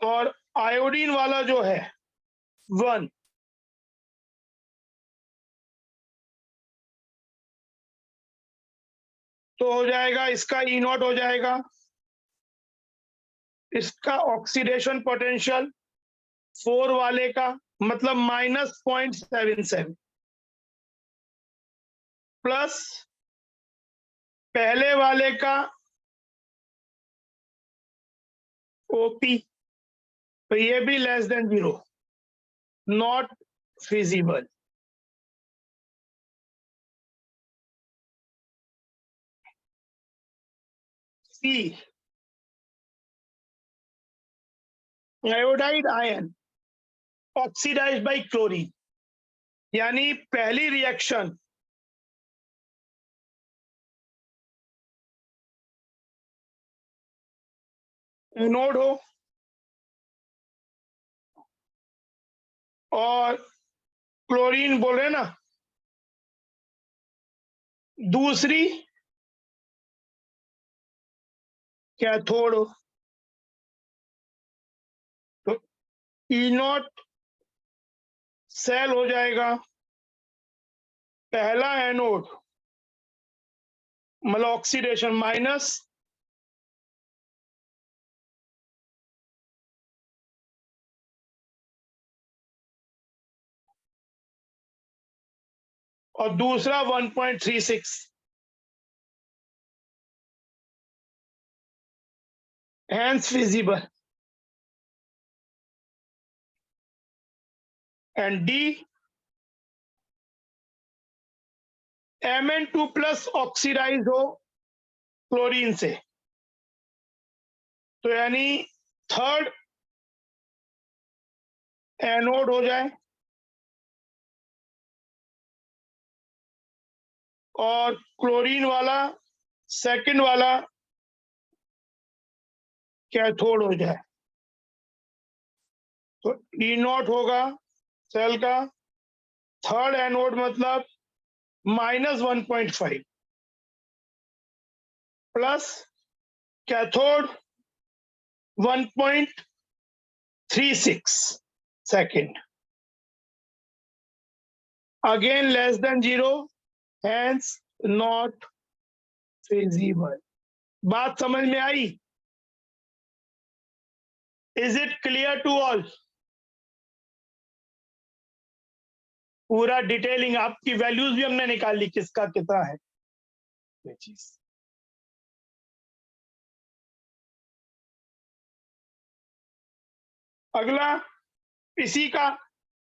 और आयोडीन वाला जो है 1, तो हो जाएगा इसका ई नॉट हो जाएगा, इसका ऑक्सीडेशन पोटेंशियल 4 वाले का मतलब -0.77 प्लस पहले वाले का ओपी, तो ये भी less than 0, not feasible. C, iodide ion oxidised by chlorine, यानी पहली रिएक्शन एनोड हो और क्लोरीन बोल रहे ना, दूसरी कैथोड हो, तो ई नॉट सेल हो जाएगा, पहला एनोड मतलब ऑक्सीडेशन माइनस, और दूसरा 1.36, hence visible, and D Mn2 plus oxidise हो क्लोरीन से, तो यानी थर्ड एनोड हो जाए और क्लोरीन वाला सेकंड वाला कैथोड हो जाए, तो ई नॉट होगा सेल का, थर्ड एनोड मतलब -1.5 plus cathode 1.36 second, again less than 0, hence not feasible। बात समझ में आई? Is it clear to all? पूरा डिटेलिंग आपकी वैल्यूज भी हमने निकाल ली किसका कितना है ये चीज। अगला इसी का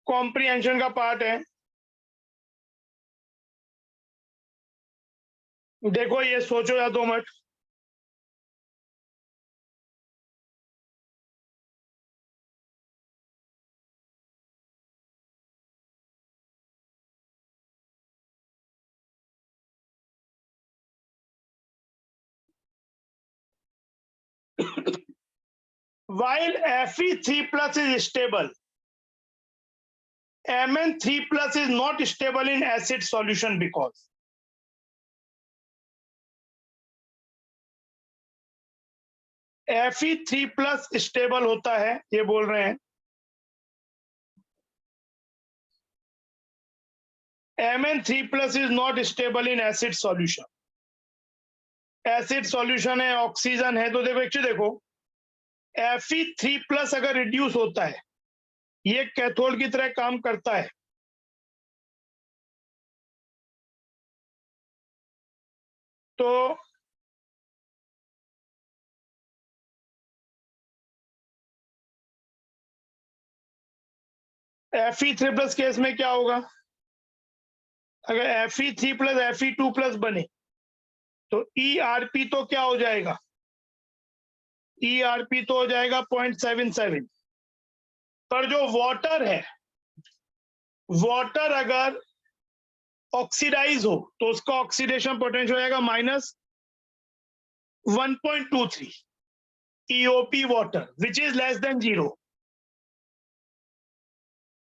कॉम्प्रिहेंशन का पार्ट है, देखो ये सोचो या 2 minute, while Fe3 plus is stable, Mn3 plus is not stable in acid solution because Fe3 plus stable होता है, ये बोल रहे हैं, Mn3 plus is not stable in acid solution। Acid solution है, ऑक्सीजन है, तो देखो एक्चुअली देखो Fe3 प्लस अगर रिड्यूस होता है, ये कैथोड की तरह काम करता है, तो Fe3 प्लस केस में क्या होगा, अगर Fe3 प्लस Fe2 प्लस बने तो ERP तो क्या हो जाएगा, ERP तो हो जाएगा 0.77, पर जो वाटर है, वाटर अगर ऑक्सीडाइज हो तो उसका ऑक्सीडेशन पोटेंशियल हो जाएगा -1.23 EOP water which is less than 0।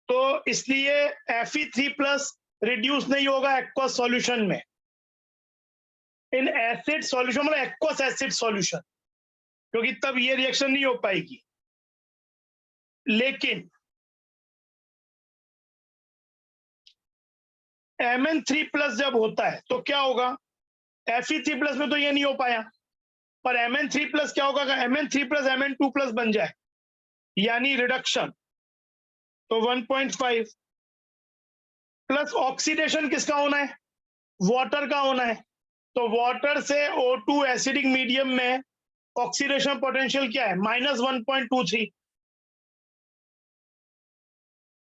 तो इसलिए Fe3 प्लस रिड्यूस नहीं होगा एक्वस सॉल्यूशन में, इन एसिड सॉल्यूशन मतलब एक्वस एसिड सॉल्यूशन, क्योंकि तब ये रिएक्शन नहीं हो पाएगी। लेकिन Mn3+ जब होता है तो क्या होगा, Fe3+ में तो ये नहीं हो पाया, पर Mn3+ क्या होगा, Mn3+ Mn2+ बन जाए यानी रिडक्शन, तो 1.5 प्लस ऑक्सीडेशन किसका होना है, वाटर का होना है, तो वाटर से O2 एसिडिक मीडियम में ऑक्सीडेशन पोटेंशियल क्या है, -1.23,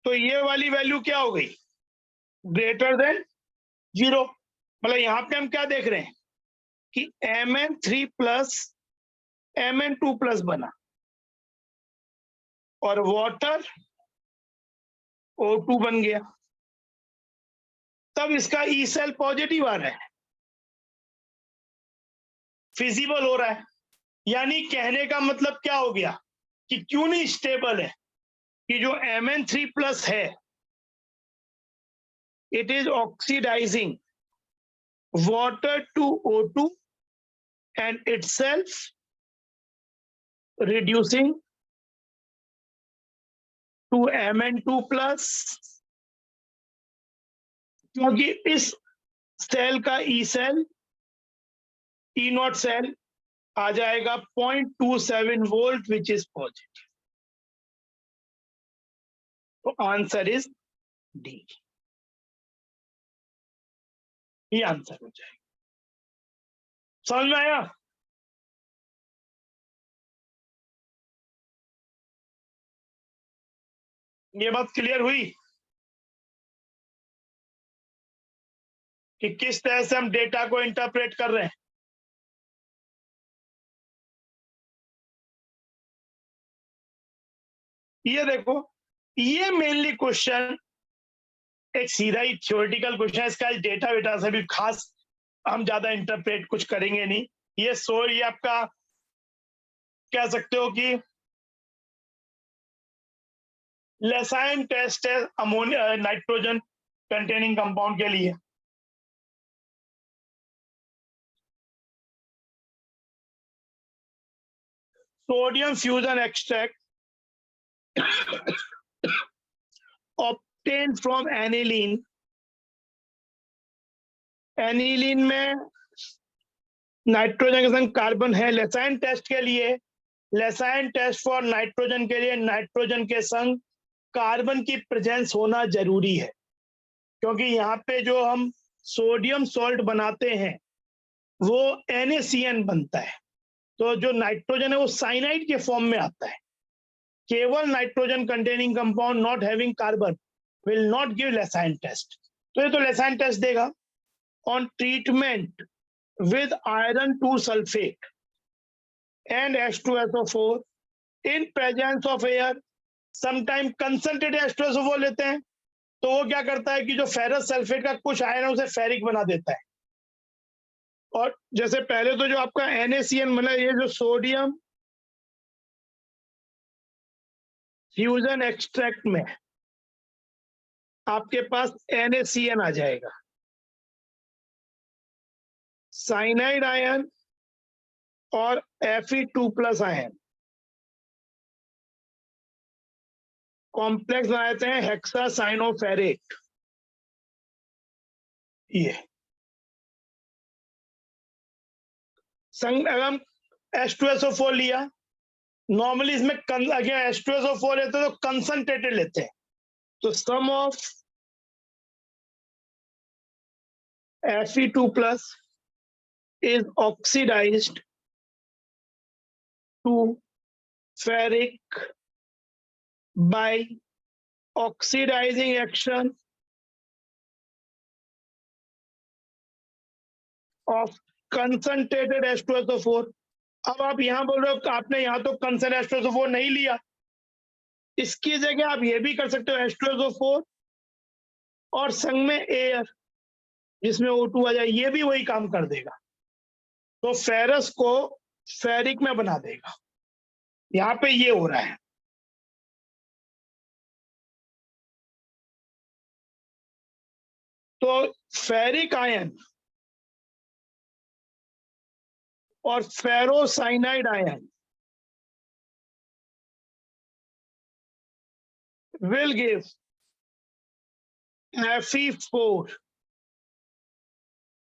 तो ये वाली वैल्यू क्या हो गई, ग्रेटर देन 0। मतलब यहां पे हम क्या देख रहे हैं कि Mn3+ Mn2+ बना और वाटर O2 बन गया, तब इसका ई सेल पॉजिटिव आ रहा है, फिजिबल हो रहा है, यानी कहने का मतलब क्या हो गया कि क्यों नहीं स्टेबल है, कि जो Mn3+ है it is oxidising water to O2 and itself reducing to Mn2+, क्योंकि इस सेल का E cell E naught cell आ जाएगा 0.27 वोल्ट विच इज पॉजिटिव, तो आंसर इज डी, ये आंसर हो जाएगा। समझ में आया, ये बात क्लियर हुई कि किस तरह से हम डेटा को इंटरप्रेट कर रहे हैं। ये देखो, ये मेनली क्वेश्चन एक सीधा ही थ्योरेटिकल क्वेश्चन है, इसका डेटा वेटा से भी खास हम ज्यादा इंटरप्रेट कुछ करेंगे नहीं। ये आपका कह सकते हो कि लेसाइन टेस्ट है अमोनिया नाइट्रोजन कंटेनिंग कंपाउंड के लिए। Sodium fusion extract obtained from aniline, aniline में नाइट्रोजन के संग कार्बन है, लेसाइन टेस्ट के लिए, लेसाइन टेस्ट फॉर नाइट्रोजन के लिए नाइट्रोजन के संग कार्बन की प्रेजेंस होना जरूरी है, क्योंकि यहाँ पे जो हम सोडियम सॉल्ट बनाते हैं वो NaCN बनता है, तो जो नाइट्रोजन है वो साइनाइड के फॉर्म में आता है। केवल nitrogen containing compound not having carbon will not give Lassaigne test, तो ये तो लेसाइन टेस्ट देगा। On treatment with iron 2 sulfate and H2SO4 in presence of air, sometime concentrated H2SO4 लेते हैं, तो वो क्या करता है कि जो फेरस सल्फेट का कुछ आयन है उसे फेरिक बना देता है, और जैसे पहले तो जो आपका NaCN बना, ये जो सोडियम फ्यूजन एक्सट्रैक्ट में आपके पास NaCN आ जाएगा, साइनाइड आयन और Fe2+ आयन कॉम्प्लेक्स बनाते हैं हेक्सासाइनोफेरेट। ये संग अगर हम H2SO4 लिया, नॉर्मली इसमें अगर H2SO4 लेते हैं तो कंसंट्रेटेड लेते हैं, तो सम of Fe2+ is oxidized to ferric by oxidizing action of concentrated H2SO4। अब आप यहां बोल रहे हो, आपने यहां तो कंसंट्रेटेड H2SO4 नहीं लिया, इसकी जगह आप ये भी कर सकते हो H2SO4 और संग में एयर जिसमें O2 आ जाए, ये भी वही काम कर देगा, तो फेरस को फेरिक में बना देगा। यहाँ पे ये हो रहा है, तो फेरिक आयन और ferrocyanide ion will give Fe4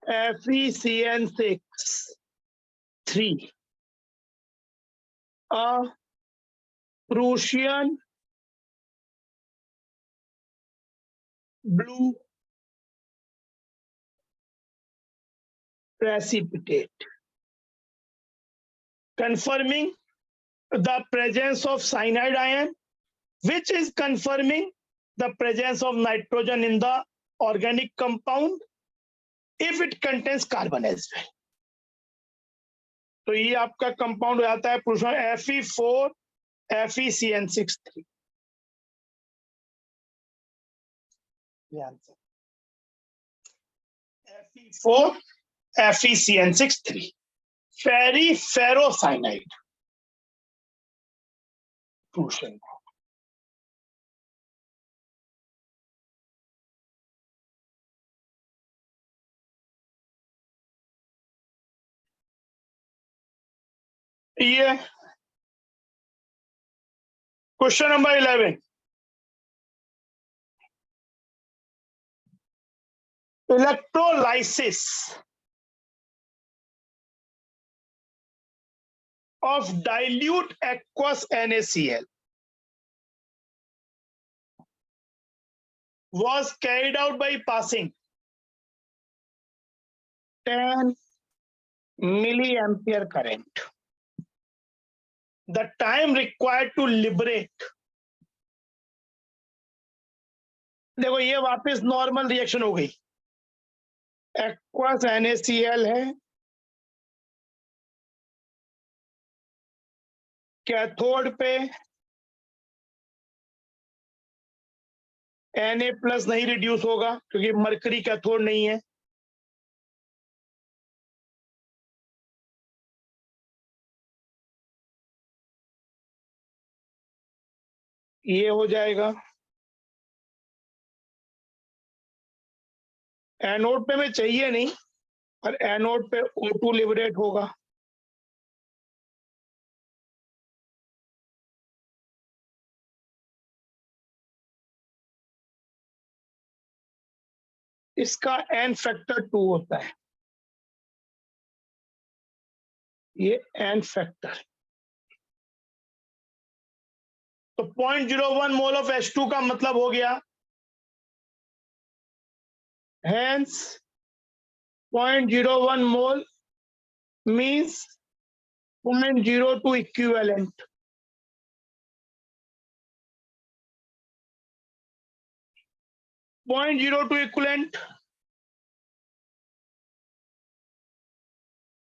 FeCN6 a Prussian blue precipitate, confirming the presence of cyanide ion, which is confirming the presence of nitrogen in the organic compound if it contains carbon as well. तो ये आपका compound हो जाता है Fe4 FeCN6 Fe4 FeCN6 ferrocyanide Prussian. ये question number 11. Electrolysis of dilute aqueous NaCl was carried out by passing 10 milliampere current. The time required to liberate, देखो ये वापस नॉर्मल रिएक्शन हो गई. एक्वस NaCl है, कैथोड पे Na प्लस नहीं reduce होगा क्योंकि मरकरी कैथोड नहीं है. ये हो जाएगा. एनोड पे में चाहिए नहीं, और एनोड पे O2 लिबरेट होगा. इसका n फैक्टर 2 होता है. ये n फैक्टर. तो 0.01 मोल ऑफ H2 का मतलब हो गया, hence 0.01 mole means 0.02 equivalent. .02 equivalent.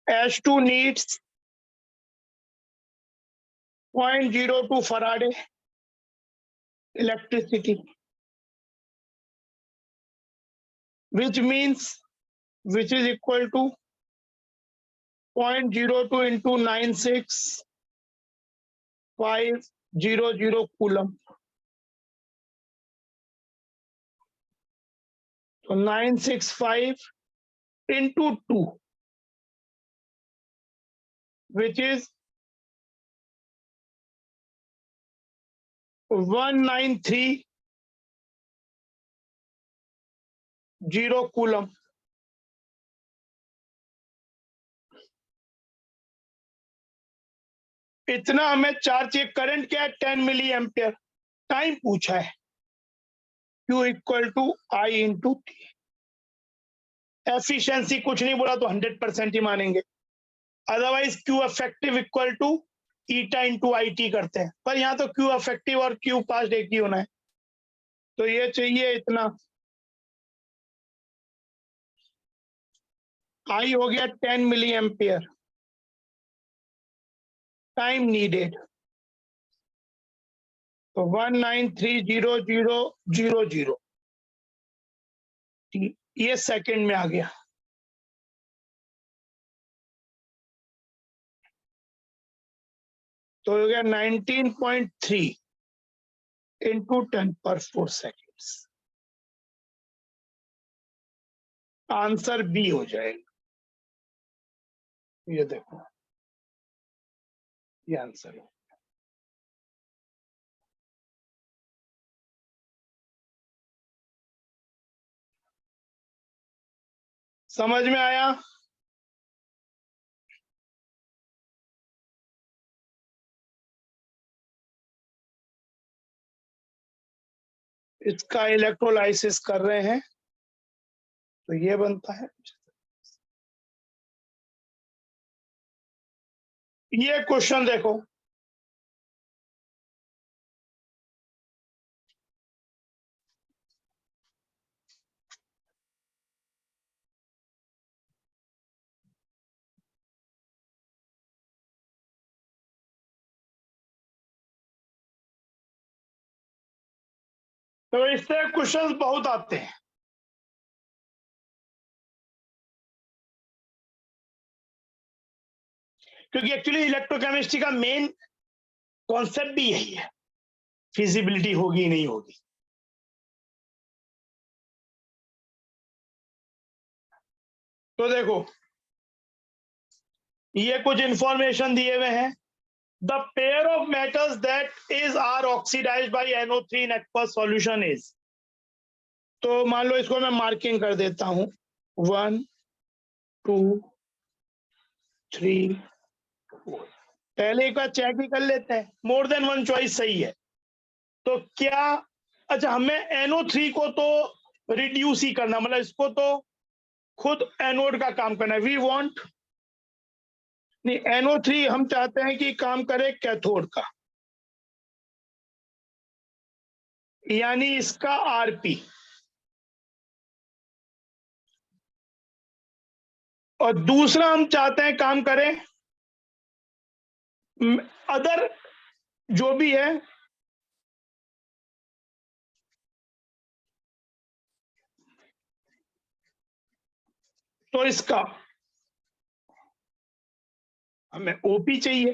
H2 needs 0.02 Faraday electricity, which is equal to 0.02 into 96500 coulomb. So 965 into 2, which is 1930 coulomb. इतना हमें चार्ज चाहिए. करंट क्या है? 10 मिली एम्पियर. टाइम पूछा है. Q equal to I into T. Efficiency कुछ नहीं बोला तो 100% ही मानेंगे. Otherwise Q effective equal to eta into IT करते हैं, पर यहाँ तो Q इफेक्टिव और Q पास्ट एक ही होना है. तो ये चाहिए इतना. I हो गया 10 मिली एम्पियर. टाइम नीडेड तो 19300000. ये सेकंड में आ गया. तो हो गया 19.3 इंटू 10⁴ सेकेंड्स. आंसर बी हो जाएगा. ये देखो, ये आंसर है. समझ में आया? इसका इलेक्ट्रोलाइसिस कर रहे हैं तो ये बनता है। ये क्वेश्चन देखो, तो इससे क्वेश्चंस बहुत आते हैं। क्योंकि एक्चुअली इलेक्ट्रोकेमिस्ट्री का मेन कॉन्सेप्ट भी यही है, फिजिबिलिटी होगी नहीं होगी। तो देखो, ये कुछ इंफॉर्मेशन दिए हुए हैं। The pair of metals that is are oxidised by NO3 in aqueous solution is. तो मान लो इसको मैं मार्किंग कर देता हूं, 1 2 3 4। पहले एक बार चेक ही कर लेते हैं, मोर देन वन चॉइस सही है। तो क्या, अच्छा हमें NO3 को तो रिड्यूस ही करना, मतलब इसको तो खुद एनोड का काम करना है। वी वांट, नहीं, NO3 हम चाहते हैं कि काम करे कैथोड का, यानी इसका Rp, और दूसरा हम चाहते हैं काम करे अदर जो भी है, तो इसका हमें OP चाहिए,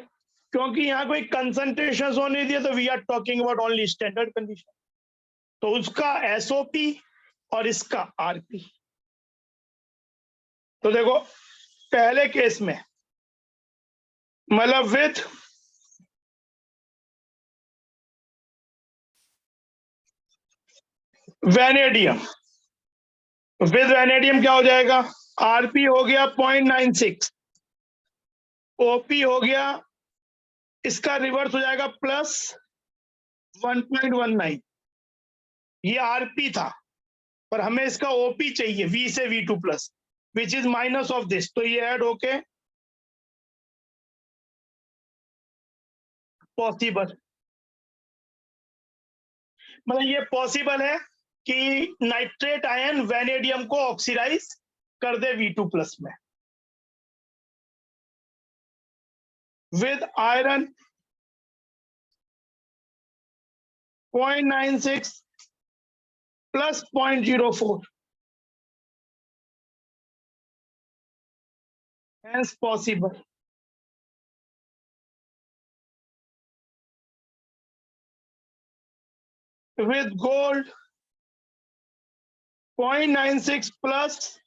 क्योंकि यहाँ कोई कंसंट्रेशन जोन नहीं दिया, तो we are talking about only standard condition. तो उसका SOP और इसका RP। तो देखो पहले केस में, मतलब विथ वैनेडियम, विद वैनेडियम क्या हो जाएगा, RP हो गया 0.96, OP हो गया, इसका रिवर्स हो जाएगा प्लस 1.19। ये RP था, पर हमें इसका OP चाहिए, V से V2 plus, which is minus of this. तो ये ऐड होके पॉसिबल, मतलब ये पॉसिबल है कि नाइट्रेट आयन वैनेडियम को ऑक्सीडाइज कर दे V2 प्लस में। With iron 0.96 plus 0.04, hence possible। with gold 0.96 plus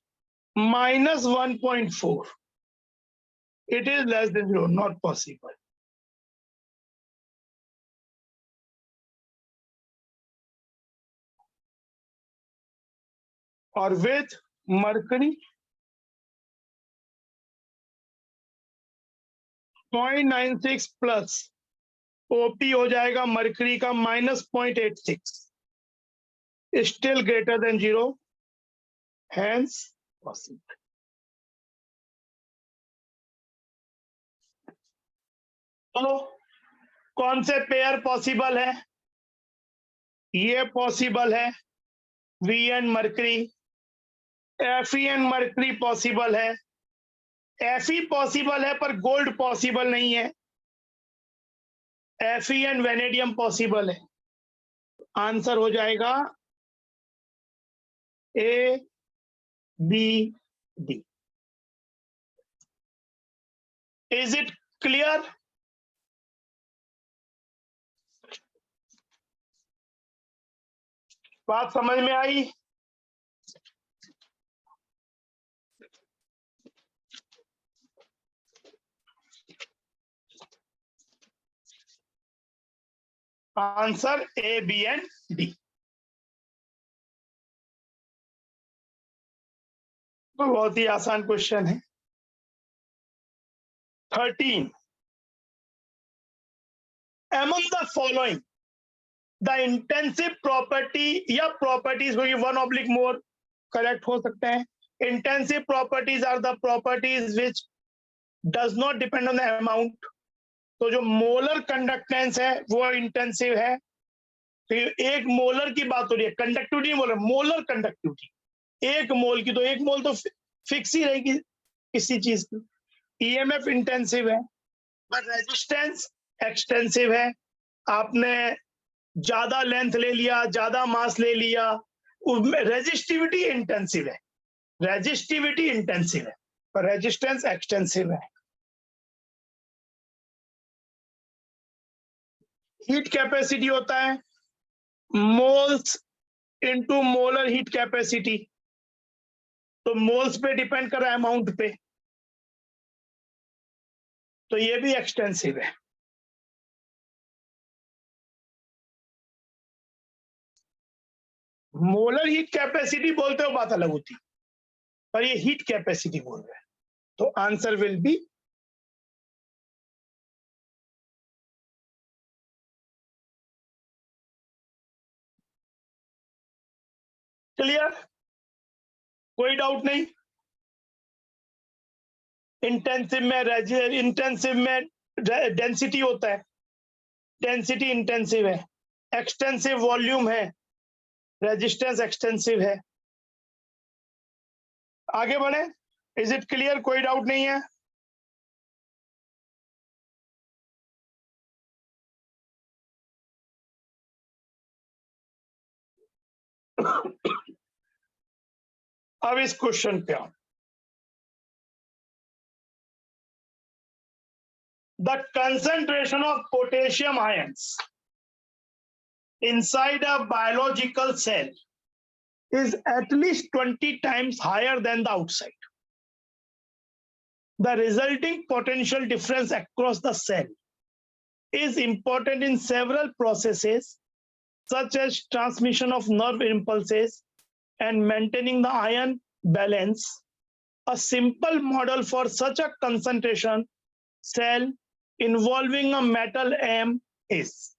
minus 1.4, it is less than 0, not possible। और with mercury 0.96 प्लस OP हो जाएगा मर्करी का -0.86, still greater than 0, hence possible। तो कौन से पेयर पॉसिबल है, ये पॉसिबल है VN mercury, FeN mercury possible है, Fe पॉसिबल है पर गोल्ड पॉसिबल नहीं है, FeN वेनेडियम पॉसिबल है। आंसर हो जाएगा A B D। Is it clear? बात समझ में आई? Answer A B and D। तो बहुत ही आसान क्वेश्चन है। 13 among the following the intensive property या properties को 1/more करेक्ट हो सकते हैं। intensive properties are the properties which does not depend on the amount। तो जो मोलर कंडक्टेंस है वो इंटेंसिव है। तो एक मोलर की बात हो रही है, कंडक्टिविटी बोल रहे, मोलर कंडक्टिविटी एक मोल की, तो एक मोल तो फिक्स ही रहेगी किसी चीज की। ईएमएफ इंटेंसिव है, पर रेजिस्टेंस एक्सटेंसिव है। आपने ज्यादा लेंथ ले लिया, ज्यादा मास ले लिया, रेजिस्टिविटी इंटेंसिव है, रेजिस्टिविटी इंटेंसिव है, पर रेजिस्टेंस एक्सटेंसिव है। हीट कैपेसिटी होता है moles into molar heat capacity, तो मोल्स पे डिपेंड कर रहा है अमाउंट पे, तो ये भी एक्सटेंसिव है। मोलर हीट कैपेसिटी बोलते हो बात अलग होती, पर ये हीट कैपेसिटी बोल रहे हैं, तो आंसर विल बी क्लियर, कोई डाउट नहीं। इंटेंसिव में डेंसिटी होता है, डेंसिटी इंटेंसिव है, एक्सटेंसिव वॉल्यूम है, रेजिस्टेंस एक्सटेंसिव है। आगे बढ़े, इज इट क्लियर, कोई डाउट नहीं है। अब इस क्वेश्चन पे आओ। The concentration of potassium ions inside a biological cell is at least 20 times higher than the outside. The resulting potential difference across the cell is important in several processes such as transmission of nerve impulses and maintaining the ion balance. A simple model for such a concentration cell involving a metal M is,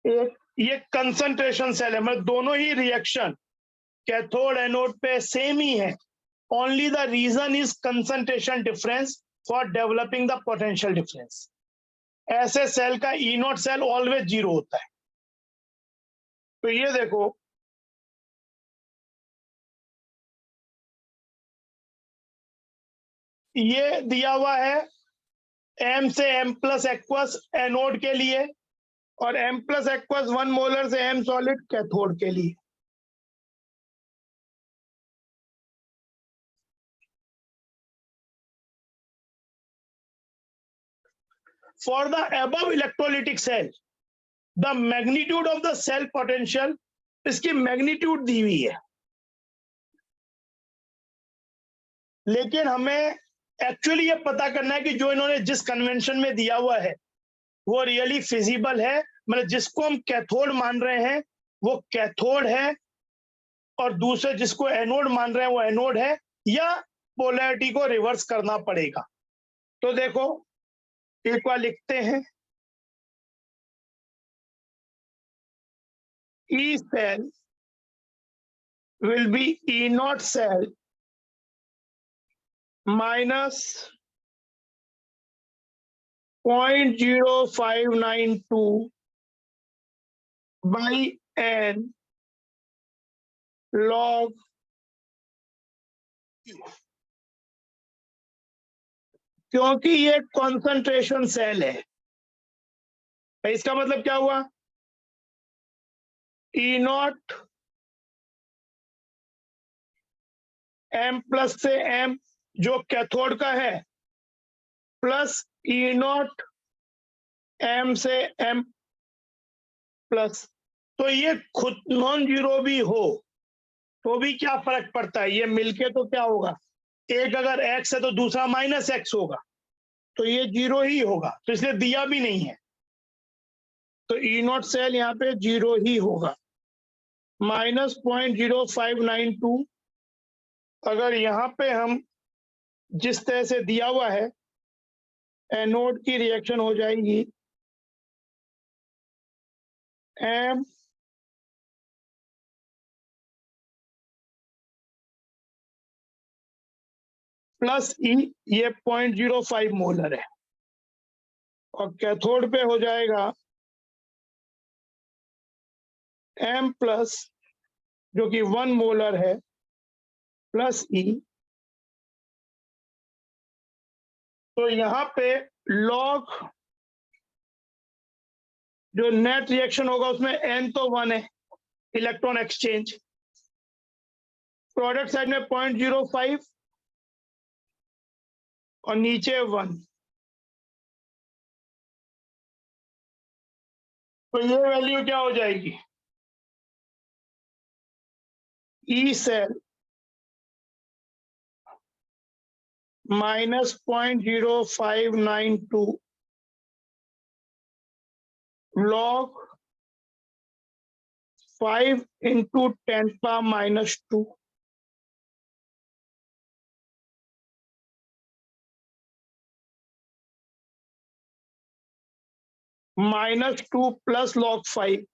ये concentration cell है, मतलब दोनों ही reaction cathode anode पे same ही है, only the reason is concentration difference for developing the potential difference. ऐसे cell का ई नॉट सेल ऑलवेज 0 होता है। तो ये देखो, ये दिया हुआ है M से M प्लस एक्वस एनोड के लिए, और M प्लस एक्वस 1 मोलर से M सॉलिड कैथोड के लिए। For the above electrolytic cell, the magnitude of the cell potential, इसकी मैग्नीट्यूड दी हुई है, लेकिन हमें एक्चुअली ये पता करना है कि जो इन्होंने जिस कन्वेंशन में दिया हुआ है वो रियली फिजिबल है, मतलब जिसको हम कैथोड मान रहे हैं वो कैथोड है, और दूसरे जिसको एनोड मान रहे हैं वो एनोड है, या पोलैरिटी को रिवर्स करना पड़ेगा। तो देखो एक बार लिखते हैं, E cell will be E naught cell minus 0.0592 by N log Q, क्योंकि ये कॉन्सेंट्रेशन सेल है। इसका मतलब क्या हुआ, E नॉट M प्लस से M जो कैथोड का है, प्लस E नॉट M से M प्लस, तो ये खुद नॉन जीरो भी हो तो भी क्या फर्क पड़ता है, ये मिलके तो क्या होगा, एक अगर x है तो दूसरा माइनस x होगा, तो ये 0 ही होगा, तो इसलिए दिया भी नहीं है, तो E नॉट सेल यहाँ पे 0 ही होगा। -0.0592। अगर यहाँ पे हम जिस तरह से दिया हुआ है, एनोड की रिएक्शन हो जाएगी M प्लस E, ये 0.05 मोलर है, और कैथोड पे हो जाएगा M प्लस, जो कि 1 मोलर है, प्लस E। तो यहाँ पे लॉग जो नेट रिएक्शन होगा उसमें N तो 1 है, इलेक्ट्रॉन एक्सचेंज। प्रोडक्ट साइड में 0.05 और नीचे 1। तो ये वैल्यू क्या हो जाएगी? E cell -0.0592 log 5 into 10⁻²। -2 प्लस log 5।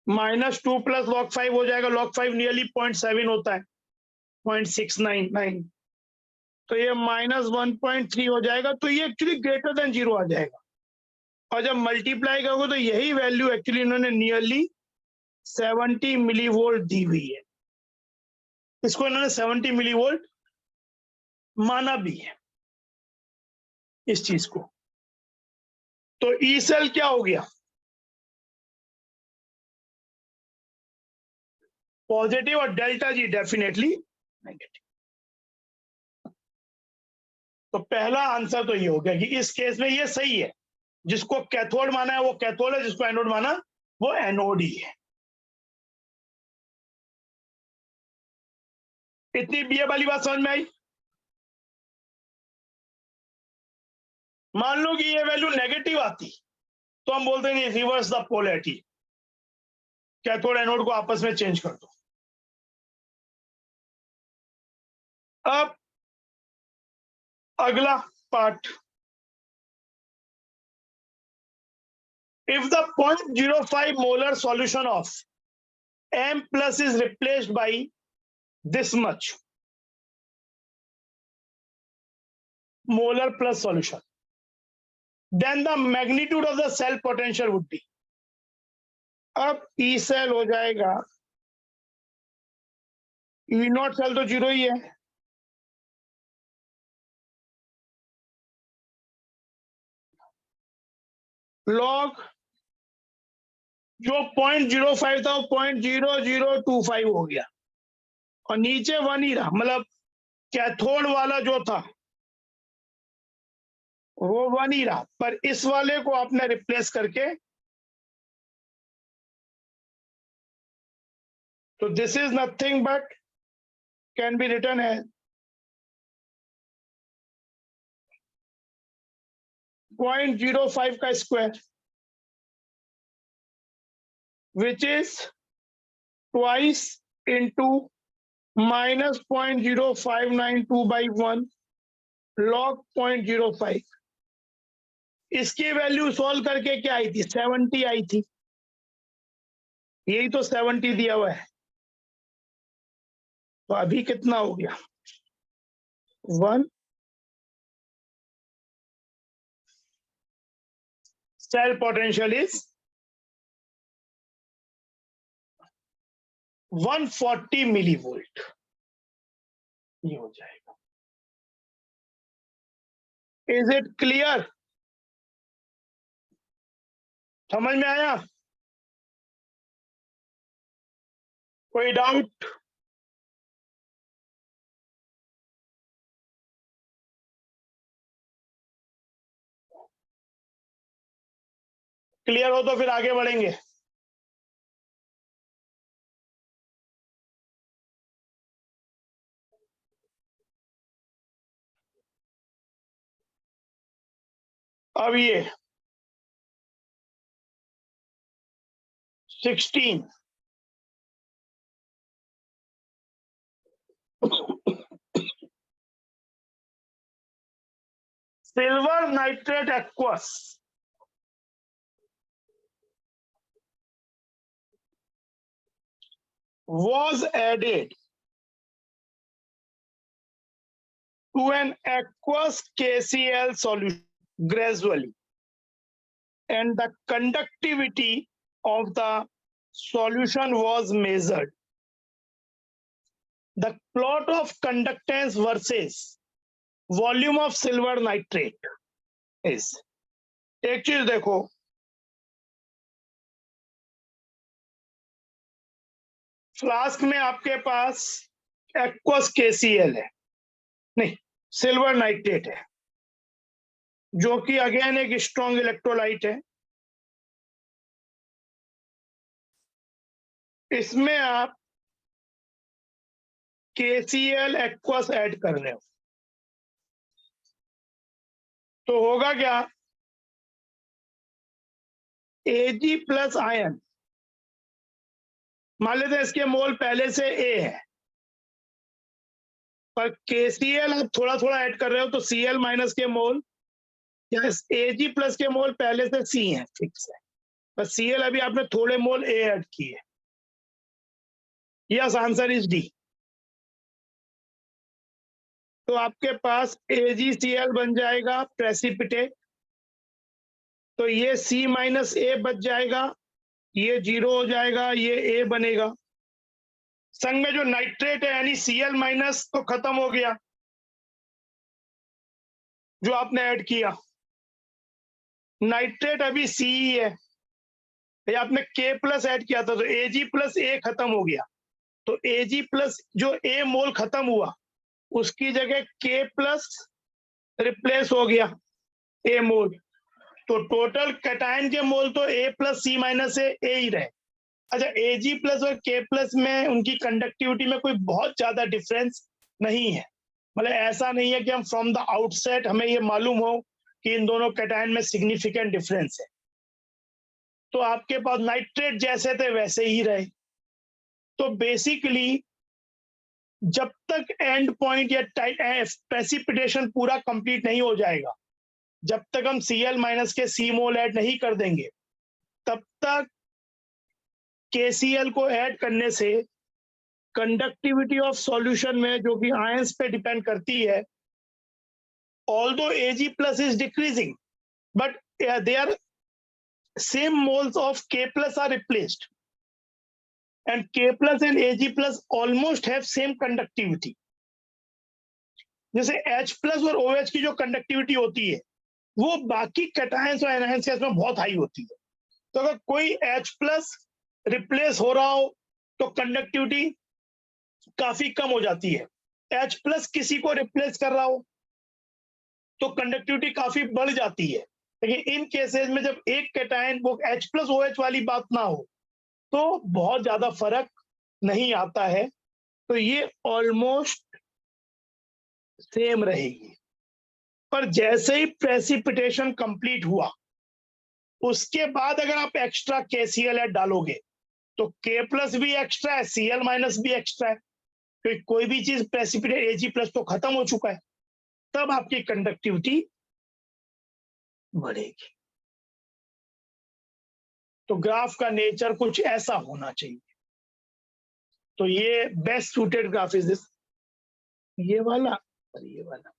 -2 प्लस log 5 हो जाएगा, log 5 नियरली 0.7 होता है, 0.699। तो ये -1.3 हो जाएगा, तो ये एक्चुअली ग्रेटर देन 0 आ जाएगा। और जब मल्टीप्लाई करोगे तो यही वैल्यू एक्चुअली इन्होंने नियरली 70 मिलीवोल्ट दी हुई है। इसको इन्होंने 70 मिलीवोल्ट माना भी है, इस चीज को। तो ई सेल क्या हो गया? पॉजिटिव, और डेल्टा जी डेफिनेटली नेगेटिव। तो पहला आंसर तो ये हो गया कि इस केस में ये सही है, जिसको कैथोड माना है वो कैथोड है, जिसको एनोड माना वो एनोड ही है। इतनी बीए वाली बात समझ में आई? मान लो कि ये वैल्यू नेगेटिव आती तो हम बोलते नहीं, reverse the polarity, cathode anode को आपस में चेंज कर दो। अब अगला part, if the 0.05 molar solution of M plus is replaced by this much molar plus solution, then the magnitude of the cell potential would be। अब E cell हो जाएगा, E नॉट सेल तो 0 ही है, log जो 0.05 था वो 0.0025 हो गया, और नीचे 1 ही रहा, मतलब कैथोड वाला जो था वो 1 ही रहा, पर इस वाले को आपने रिप्लेस करके, तो this is nothing but can be written as 0.05 का square, which is twice into -0.0592 by 1 log 0.05। इसकी वैल्यू सॉल्व करके क्या आई थी? 70 आई थी, यही तो 70 दिया हुआ है। तो अभी कितना हो गया? 1। सेल पोटेंशियल इज 140 मिलीवोल्ट, ये हो जाएगा। Is it clear? समझ में आया? कोई डाउट? क्लियर हो तो फिर आगे बढ़ेंगे। अब ये 16 silver nitrate aqueous was added to an aqueous KCl solution gradually, and the conductivity of the solution was measured. The plot of conductance versus volume of silver nitrate is, एक चीज देखो, फ्लास्क में आपके पास एक्वस KCl है, नहीं silver nitrate है, जो कि अगेन एक स्ट्रॉन्ग इलेक्ट्रोलाइट है। इसमें आप KCl एक्वस ऐड कर रहे हो, तो होगा क्या, Ag प्लस आयन, मान लेते हैं इसके मोल पहले से A है, पर KCl आप थोड़ा थोड़ा ऐड कर रहे हो, तो Cl माइनस के मोल या Ag प्लस के मोल पहले से C है, फिक्स है, पर Cl अभी आपने थोड़े मोल A ऐड किए। Yes, answer is D. तो आपके पास AgCl बन जाएगा प्रेसिपिटेट, तो ये C माइनस A बच जाएगा, ये 0 हो जाएगा, ये A बनेगा। संग में जो नाइट्रेट है यानी Cl माइनस तो खत्म हो गया जो आपने ऐड किया, नाइट्रेट अभी C ही है, ये आपने K प्लस ऐड किया था, तो Ag प्लस A खत्म हो गया, तो Ag प्लस जो A मोल खत्म हुआ उसकी जगह K प्लस रिप्लेस हो गया A मोल, तो टोटल कैटायन के मोल तो A plus C minus A ही रहे। अच्छा, Ag प्लस और K प्लस में उनकी कंडक्टिविटी में कोई बहुत ज्यादा डिफरेंस नहीं है, मतलब ऐसा नहीं है कि हम फ्रॉम द आउटसेट हमें ये मालूम हो कि इन दोनों कैटायन में सिग्निफिकेंट डिफरेंस है। तो आपके पास नाइट्रेट जैसे थे वैसे ही रहे। तो बेसिकली जब तक एंड पॉइंट या प्रेसिपिटेशन पूरा कंप्लीट नहीं हो जाएगा, जब तक हम Cl माइनस के C मोल ऐड नहीं कर देंगे, तब तक KCl को ऐड करने से कंडक्टिविटी ऑफ सॉल्यूशन में, जो कि आयंस पे डिपेंड करती है, although Ag plus is decreasing, but their same moles of K plus are replaced, and K plus and Ag plus almost have same conductivity. जैसे H plus और OH की जो कंडक्टिविटी होती है वो बाकी कैटायंस और एनायंस के में बहुत हाई होती है। तो अगर कोई H प्लस रिप्लेस हो रहा हो तो कंडक्टिविटी काफी कम हो जाती है, H प्लस किसी को रिप्लेस कर रहा हो तो कंडक्टिविटी काफी बढ़ जाती है। लेकिन इन केसेस में जब एक कैटायन वो H प्लस OH वाली बात ना हो तो बहुत ज्यादा फर्क नहीं आता है, तो ये ऑलमोस्ट सेम रहेगी। पर जैसे ही प्रेसिपिटेशन कंप्लीट हुआ उसके बाद अगर आप एक्स्ट्रा KCl डालोगे तो K प्लस भी एक्स्ट्रा है, Cl माइनस भी एक्स्ट्रा है, तो कोई भी चीज प्रेसिपिटेट Ag प्लस तो खत्म हो चुका है, तब आपकी कंडक्टिविटी बढ़ेगी। तो ग्राफ का नेचर कुछ ऐसा होना चाहिए। तो ये best suited graph is this, ये वाला और ये वाला।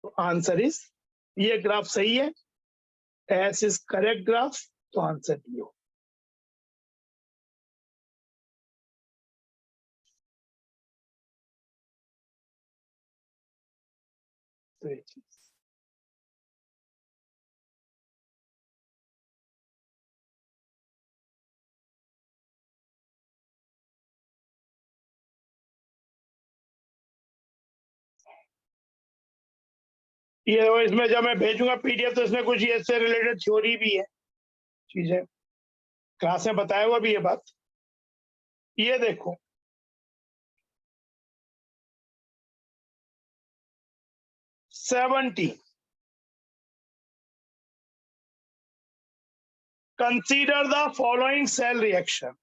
तो आंसर इज, ये ग्राफ सही है, एस इज करेक्ट ग्राफ, तो आंसर डी हो। तो ये चीज ये इसमें जब मैं भेजूंगा PDF तो इसमें कुछ इससे रिलेटेड थ्योरी भी है, चीजें क्लास में बताया हुआ भी ये बात। ये देखो, consider the following cell reaction.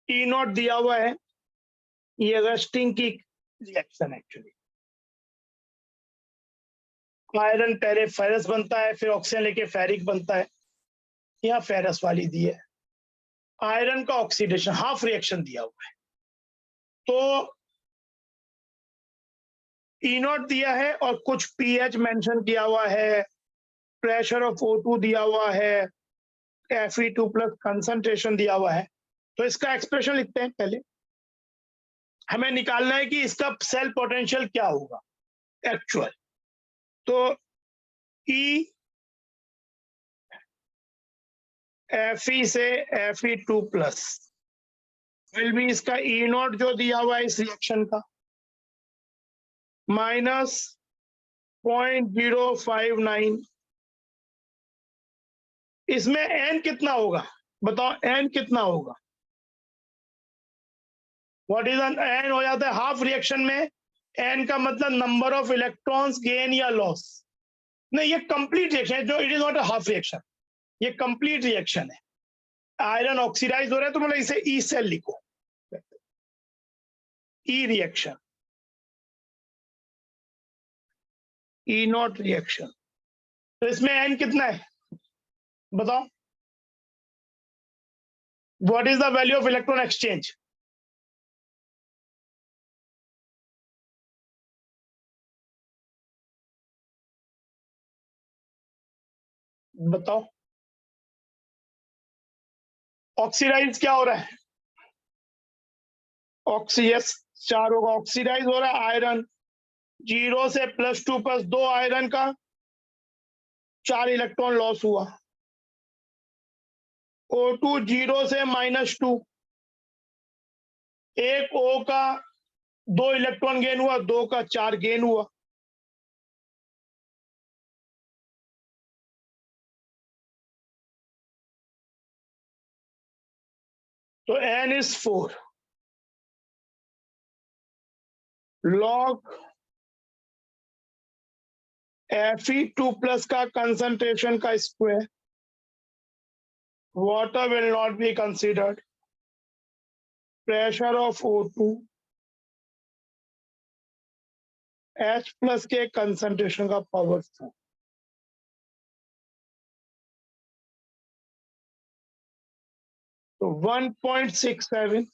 E naught दिया हुआ है, ये रस्टिंग की रिएक्शन एक्चुअली। आयरन पहले फेरस बनता है, फिर ऑक्सीजन लेके फेरिक बनता है। यहाँ फेरस वाली दी है। आयरन का ऑक्सीडेशन हाफ रिएक्शन दिया हुआ है, तो ई नॉट दिया है और कुछ पीएच मेंशन किया हुआ है, प्रेशर ऑफ O2 दिया हुआ है, Fe2 प्लस कंसंट्रेशन दिया हुआ है। तो इसका एक्सप्रेशन लिखते हैं। पहले हमें निकालना है कि इसका सेल पोटेंशियल क्या होगा एक्चुअल। तो ई Fe से Fe2 प्लस विल बी इसका ई नॉट जो दिया हुआ है इस रिएक्शन का माइनस 0.059। इसमें एन कितना होगा बताओ, एन कितना होगा? What is an? हो जाता है हाफ रिएक्शन में एन का मतलब नंबर ऑफ इलेक्ट्रॉन्स गेन या लॉस। नहीं, ये कंप्लीट रिएक्शन है, जो it is not a half reaction, ये कंप्लीट रिएक्शन है। आयरन ऑक्सीडाइज हो रहा है तो मतलब इसे ई सेल लिखो, ई रिएक्शन, ई नॉट रिएक्शन। तो इसमें एन कितना है बताओ? What is the value of electron exchange? बताओ। ऑक्सीडाइज क्या हो रहा है? ऑक्सीजन 4 होगा, ऑक्सीडाइज हो रहा है आयरन 0 से +2 + 2 आयरन का 4 इलेक्ट्रॉन लॉस हुआ। O2 0 से -2, एक O का 2 इलेक्ट्रॉन गेन हुआ, 2 का 4 गेन हुआ। तो N is 4 log Fe2 plus का कंसंट्रेशन का square. Water will not be considered. Pressure of O2 H plus के कंसंट्रेशन का पावर 4। तो 1.67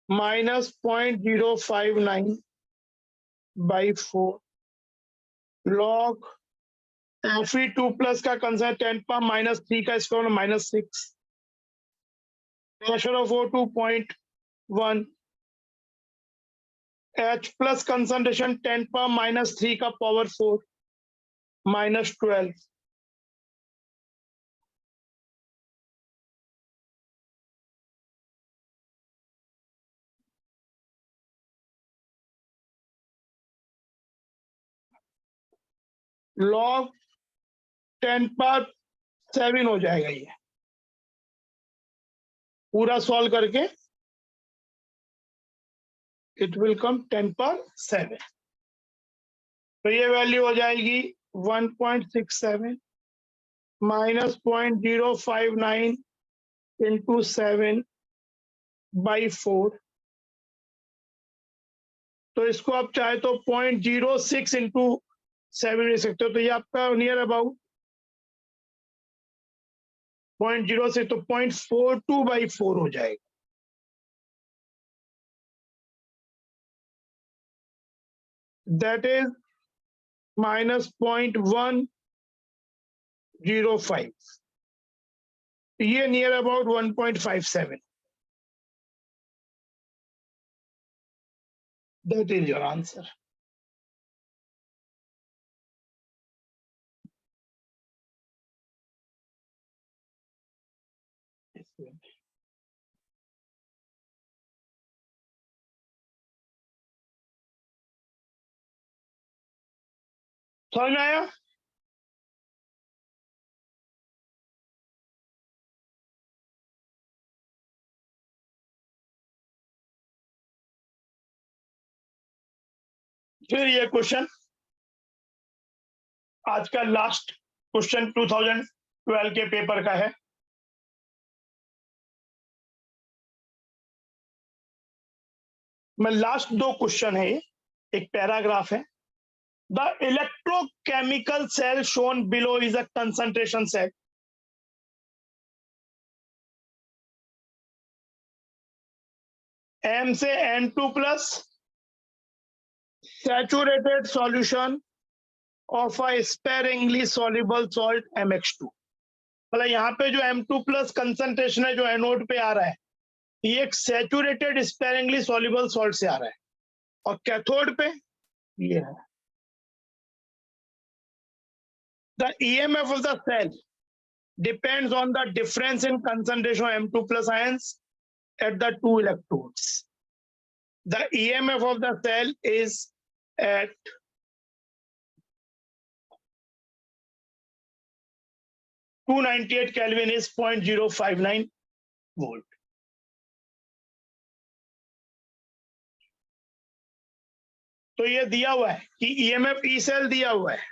minus 0.059 by 4 log Fe2 plus का कंसंट्रेशन 10⁻³ का square -6। Pressure of O2 0.1 H plus concentration 10⁻³ का power 4 -12। Log 10⁻7 हो जाएगा ये पूरा सॉल्व करके। It will come 10⁻7। तो ये वैल्यू हो जाएगी 1.67 माइनस 0.059 इंटू 7 बाई 4। तो इसको आप चाहे तो 0.06 इंटू 7 ले सकते हो। तो ये आपका नियर अबाउट 0.06, तो 0.42 बाई 4 हो जाएगा। That is -0.105। ये near about 1.57। That is your answer. समझ में आया? फिर ये क्वेश्चन आज का लास्ट क्वेश्चन 2012 के पेपर का है। मैं लास्ट 2 क्वेश्चन है, एक पैराग्राफ है। The electrochemical cell shown below is a concentration cell. M से N2+ saturated solution of a sparingly soluble salt MX2। मतलब यहाँ पे जो M2+ कंसंट्रेशन है जो एनोड पे आ रहा है, ये एक सैचुरेटेड स्पेरिंगली सॉल्युबल सॉल्ट से आ रहा है, और कैथोड पे ये है। The EMF of the cell depends on the difference in concentration of M2+ ions at the 2 electrodes. The EMF of the cell is at 298 Kelvin is 0.059 volt. तो ये दिया हुआ है कि EMF E सेल दिया हुआ है।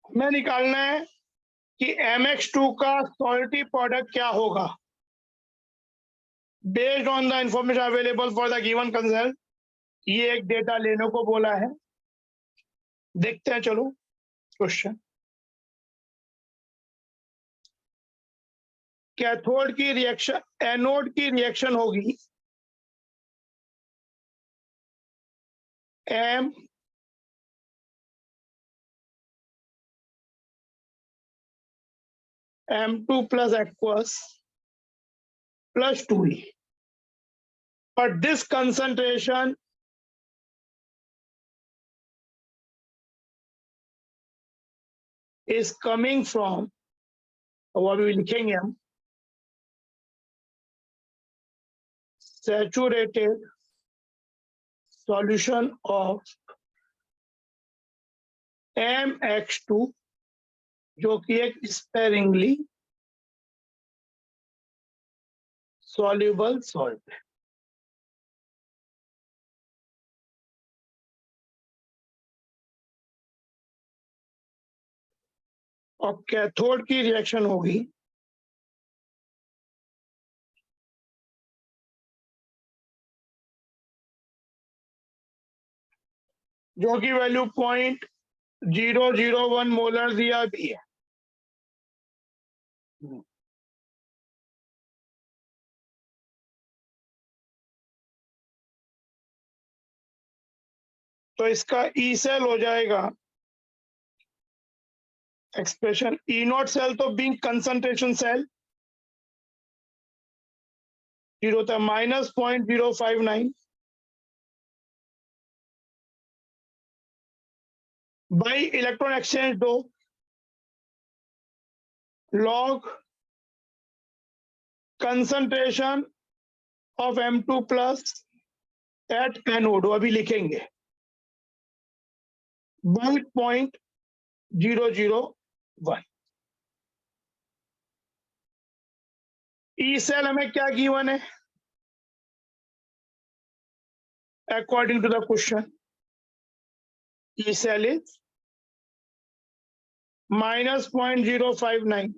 हमें निकालना है कि MX2 का सॉल्टी प्रोडक्ट क्या होगा based on the information available for the given concept. ये एक डेटा लेने को बोला है, देखते हैं चलो क्वेश्चन। कैथोड की रिएक्शन, एनोड की रिएक्शन होगी M M2+ aqueous plus 2E, but this concentration is coming from, what we लिखेंगे हम, saturated solution of MX2 जो कि एक स्पेरिंगली soluble salt है। और कैथोड की रिएक्शन होगी जो कि वैल्यू 0.001 मोलर दिया भी है। तो इसका ई सेल हो जाएगा एक्सप्रेशन E0 सेल, तो बीइंग कंसंट्रेशन सेल 0 था -0.059 by electron exchange 2 log concentration of M2+ at anode, अभी लिखेंगे 1.001। ई सेल हमें क्या गिवन है according to the question? E cell is -0.059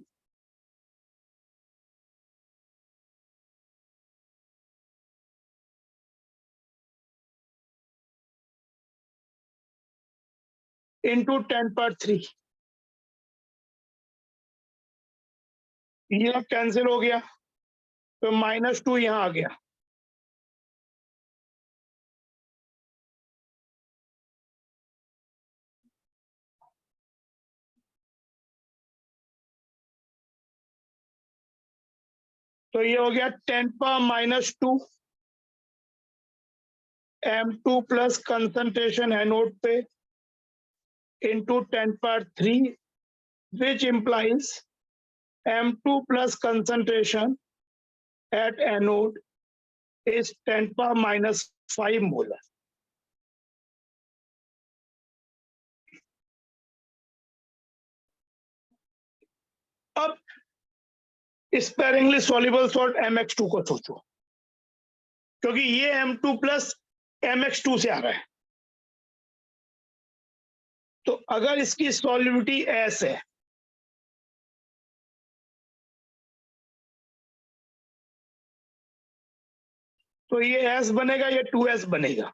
into 10⁻³ ये कैंसिल हो गया, तो -2 यहां आ गया। तो ये हो गया 10⁻² M2+ कंसंट्रेशन एनोड पे into 10⁻³ which implies M2+ concentration at anode is 10⁻⁵ molar। अब स्पेरिंगली सॉल्युबल सॉल्ट MX2 को सोचो, क्योंकि ये M2 प्लस MX2 से आ रहा है। तो अगर इसकी सॉल्युबिलिटी S है, तो ये S बनेगा, ये 2S बनेगा।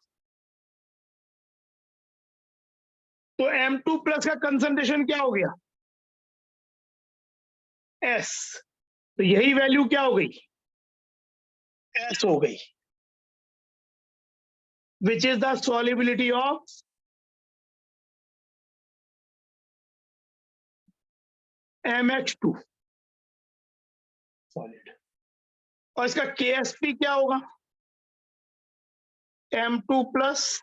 तो M2 प्लस का कंसंट्रेशन क्या हो गया? S। तो यही वैल्यू क्या हो गई? S हो गई, which is the solubility of MX2 solid. और इसका KSP क्या होगा? M2 प्लस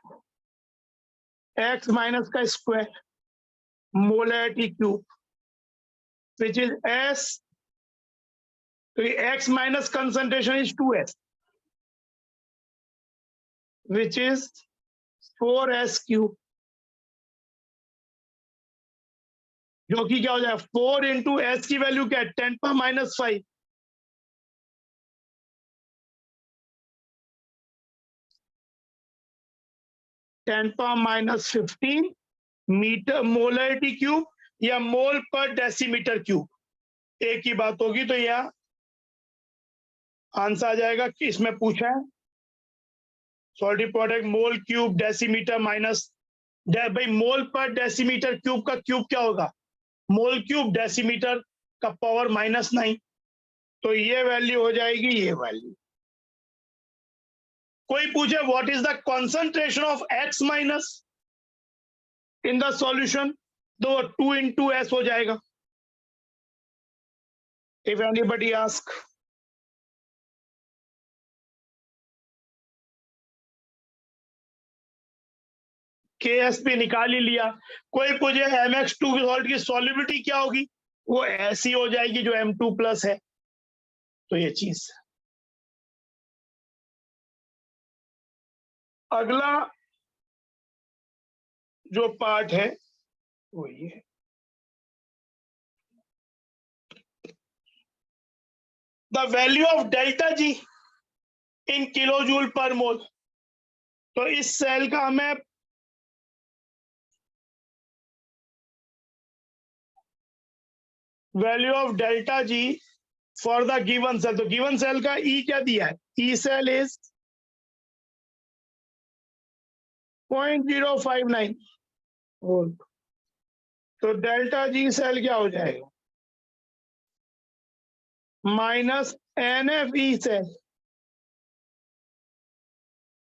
X माइनस का square molarity cube, which is S। तो ये X minus concentration is 2S, which is 4S cube, जो कि क्या हो जाएगा? 4 इंटू S की वैल्यू क्या है? 10⁻⁵। (10⁻15) मीटर मोलैरिटी क्यूब या मोल पर डेसीमीटर क्यूब, एक ही बात होगी। तो यह आंसर आ जाएगा कि इसमें पूछा है सॉल्टी प्रोडक्ट मोल क्यूब डेसीमीटर माइनस भाई मोल पर डेसीमीटर क्यूब का क्यूब क्या होगा? मोल क्यूब डेसीमीटर का पावर -9। तो ये वैल्यू हो जाएगी ये वैल्यू। कोई पूछे what is the concentration of X minus in the solution, तो 2 इंटू S हो जाएगा। इफ एनीबडी आस्क, KSP निकाल ही लिया। कोई पूछे MX2 की सॉल्ट की सॉल्युबिलिटी क्या होगी, वो ऐसी हो जाएगी जो M2 प्लस है। तो ये चीज। अगला जो पार्ट है वो ये है, the value of delta G in kilo joule per mole. तो इस सेल का हमें value of delta G for the given cell, तो गिवन सेल का ई क्या दिया है? E cell is 0.059 volt. तो डेल्टा जी सेल क्या हो जाएगा? Minus NFE cell.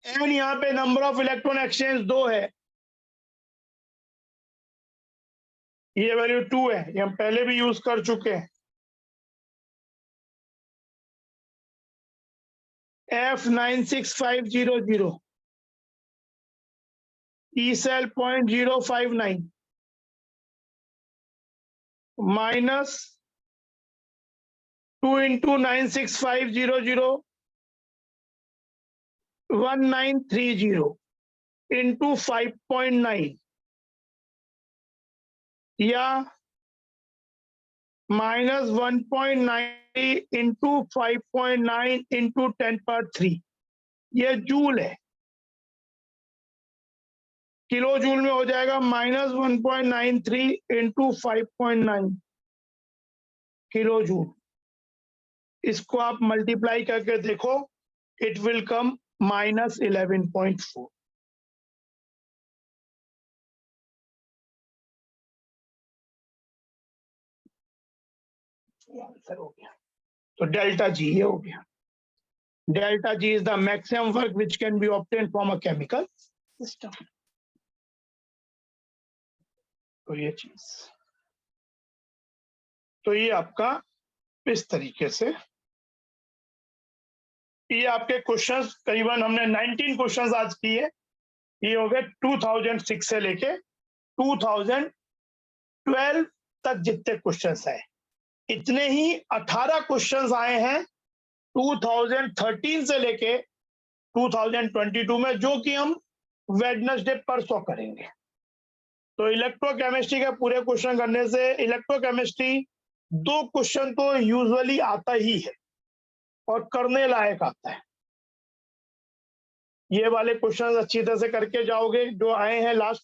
एन यहाँ पे नंबर ऑफ इलेक्ट्रॉन एक्सचेंज 2 है, ये वैल्यू 2 है, ये हम पहले भी यूज कर चुके हैं। F96500 E cell 0.059 minus 2 into 96500 1930 into 5.9 या माइनस 1.90 इंटू 5.9 इंटू 10⁻3। ये जूल है, किलो जूल में हो जाएगा -1.93 इंटू 5.9 किलो जूल। इसको आप मल्टीप्लाई करके देखो, इट विल कम -11.4। आंसर हो गया। तो डेल्टा जी ये हो गया। Delta G is the maximum work which can be obtain from a chemical system. तो ये चीज, तो ये आपका इस तरीके से, ये आपके क्वेश्चंस करीबन हमने 19 क्वेश्चंस आज किए। ये हो गए 2006 से लेके 2012 तक जितने क्वेश्चंस आए, इतने ही 18 क्वेश्चंस आए हैं 2013 से लेके 2022 में, जो कि हम वेडनेसडे परसों करेंगे। तो इलेक्ट्रोकेमिस्ट्री के पूरे क्वेश्चन करने से इलेक्ट्रोकेमिस्ट्री 2 क्वेश्चन तो यूजुअली आता ही है और करने लायक आता है। ये वाले क्वेश्चन अच्छी तरह से करके जाओगे जो आए हैं लास्ट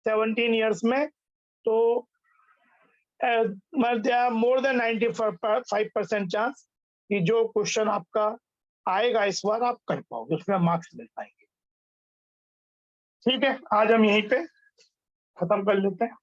17 ईयर्स में, तो मोर देन 95% चांस कि जो क्वेश्चन आपका आएगा इस बार आप कर पाओगे, उसमें मार्क्स मिल पाएंगे। ठीक है, आज हम यहीं पे खत्म कर लेते हैं।